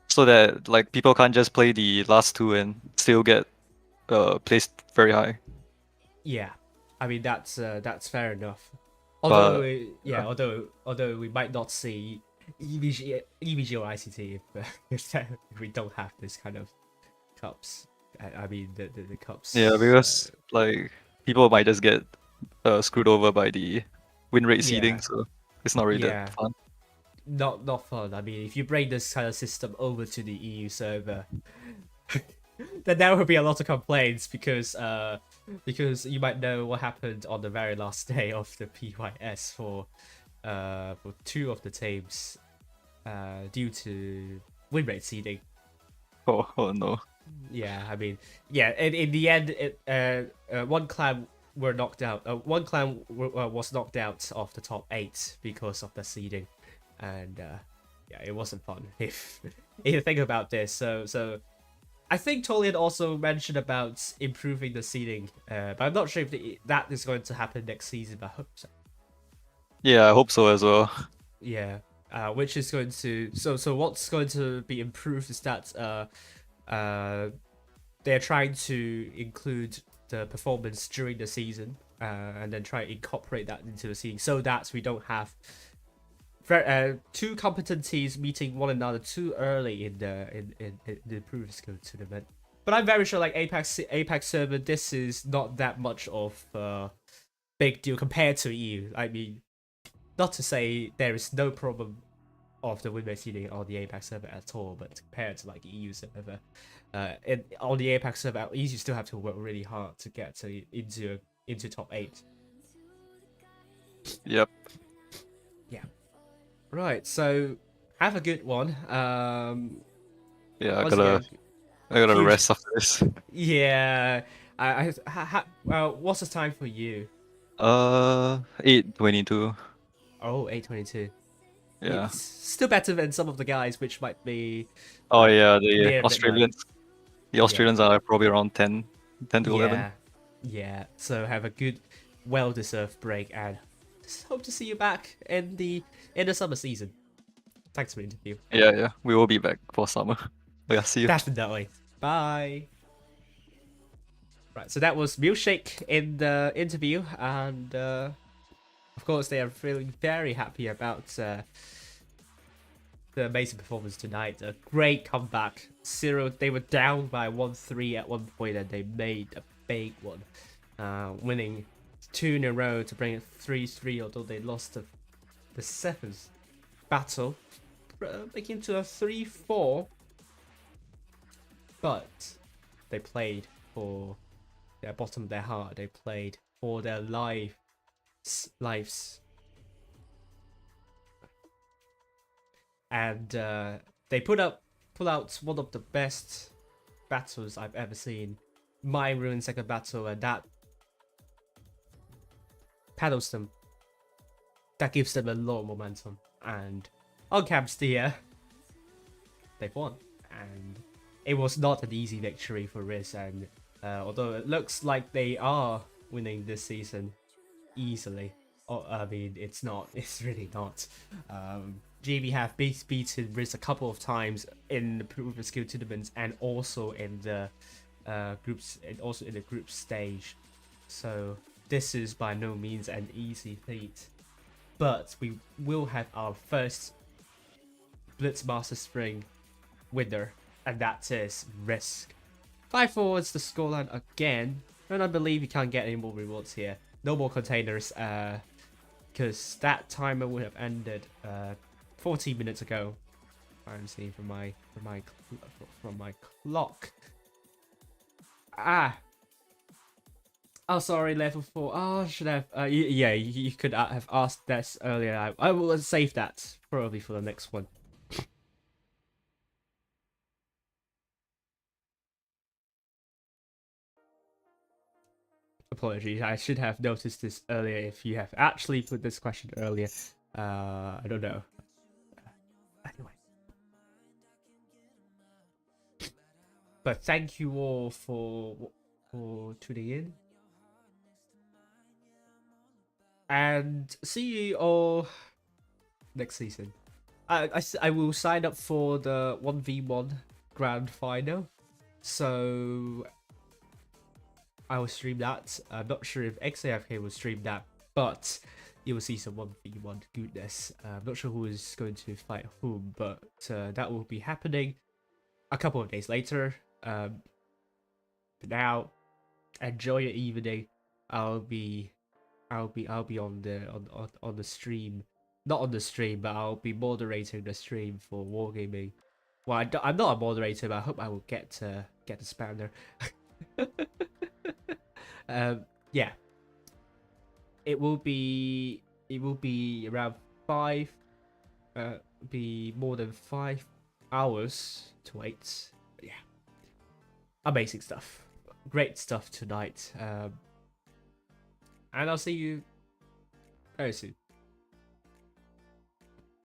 so that like people can't just play the last two and still get placed very high. Yeah, I mean that's fair enough. Although although we might not see EVG or ICT if we don't have this kind of cups. I mean the cups. Yeah, because like people might just get screwed over by the win rate seeding, so it's not really that fun. Not fun. I mean, if you bring this kind of system over to the EU server, then there will be a lot of complaints, because you might know what happened on the very last day of the PYS for two of the teams due to win rate seeding. Oh no. Yeah, I mean, yeah. In the end, one clan were knocked out. One clan was knocked out of the top 8 because of the seeding, and yeah, it wasn't fun. If you think about this, so I think Tolian also mentioned about improving the seeding, but I'm not sure if that is going to happen next season. But I hope so. Yeah, I hope so as well. Yeah, which is going to so what's going to be improved is that they're trying to include the performance during the season, and then try to incorporate that into the season so that we don't have two competent teams meeting one another too early in the previous tournament. But I'm very sure, like APAC server, this is not that much of a big deal compared to EU. I mean, not to say there is no problem of the win rate seeding on the APAC server at all, but compared to like the EU server, on the APAC server, at least you still have to work really hard to get into top 8. Yep. Yeah. Right. So have a good one. Yeah, I once gotta again, I gotta huge- rest after this. Yeah. What's the time for you? 8:22. Oh, 8:22. Yeah. It's still better than some of the guys, which might be. Oh yeah, the near midnight. Australians. The Australians are probably around 10 to 11. Yeah, yeah. So have a good, well-deserved break, and just hope to see you back in the summer season. Thanks for the interview. Yeah, we will be back for summer. Yeah, see you. Definitely. Bye. Right. So that was Milkshake in the interview, and of course they are feeling very happy about the amazing performance tonight. A great comeback. They were down by 1-3 at one point, and they made a big one, winning 2 in a row to bring it 3-3. Although they lost the 7th battle, making it to a 3-4. But they played for their bottom of their heart. They played for their lives. And they put out one of the best battles I've ever seen. My Ruin second battle, and that pedals them. That gives them a lot of momentum. And on Camstia, they've won. And it was not an easy victory for Riz. And although it looks like they are winning this season easily, I mean, it's not. It's really not. GB have beaten Riz a couple of times in the previous skill tournaments, and also in the groups, and also in the group stage. So this is by no means an easy feat. But we will have our first Blitz Master Spring winner, and that is Risk. 5-4 is the scoreline again, and I believe you can't get any more rewards here. No more containers, because that timer would have ended 14 minutes ago. I'm seeing from my clock. Oh, sorry, level 4. Oh, I should have. Yeah, you could have asked this earlier. I will save that probably for the next one. Apologies, I should have noticed this earlier. If you have actually put this question earlier, I don't know. Anyway, but thank you all for tuning in, and see you all next season. I will sign up for the 1v1 grand final, so I will stream that. I'm not sure if XAFK will stream that, but you will see some 1v1 goodness. I'm not sure who is going to fight whom, but that will be happening a couple of days later. For now, enjoy your evening. I'll be on the stream, not on the stream, but I'll be moderating the stream for Wargaming. Well, I'm not a moderator, but I hope I will get the spanner. Yeah, it will be around 5, be more than 5 hours to wait. Yeah, amazing stuff. Great stuff tonight. And I'll see you very soon.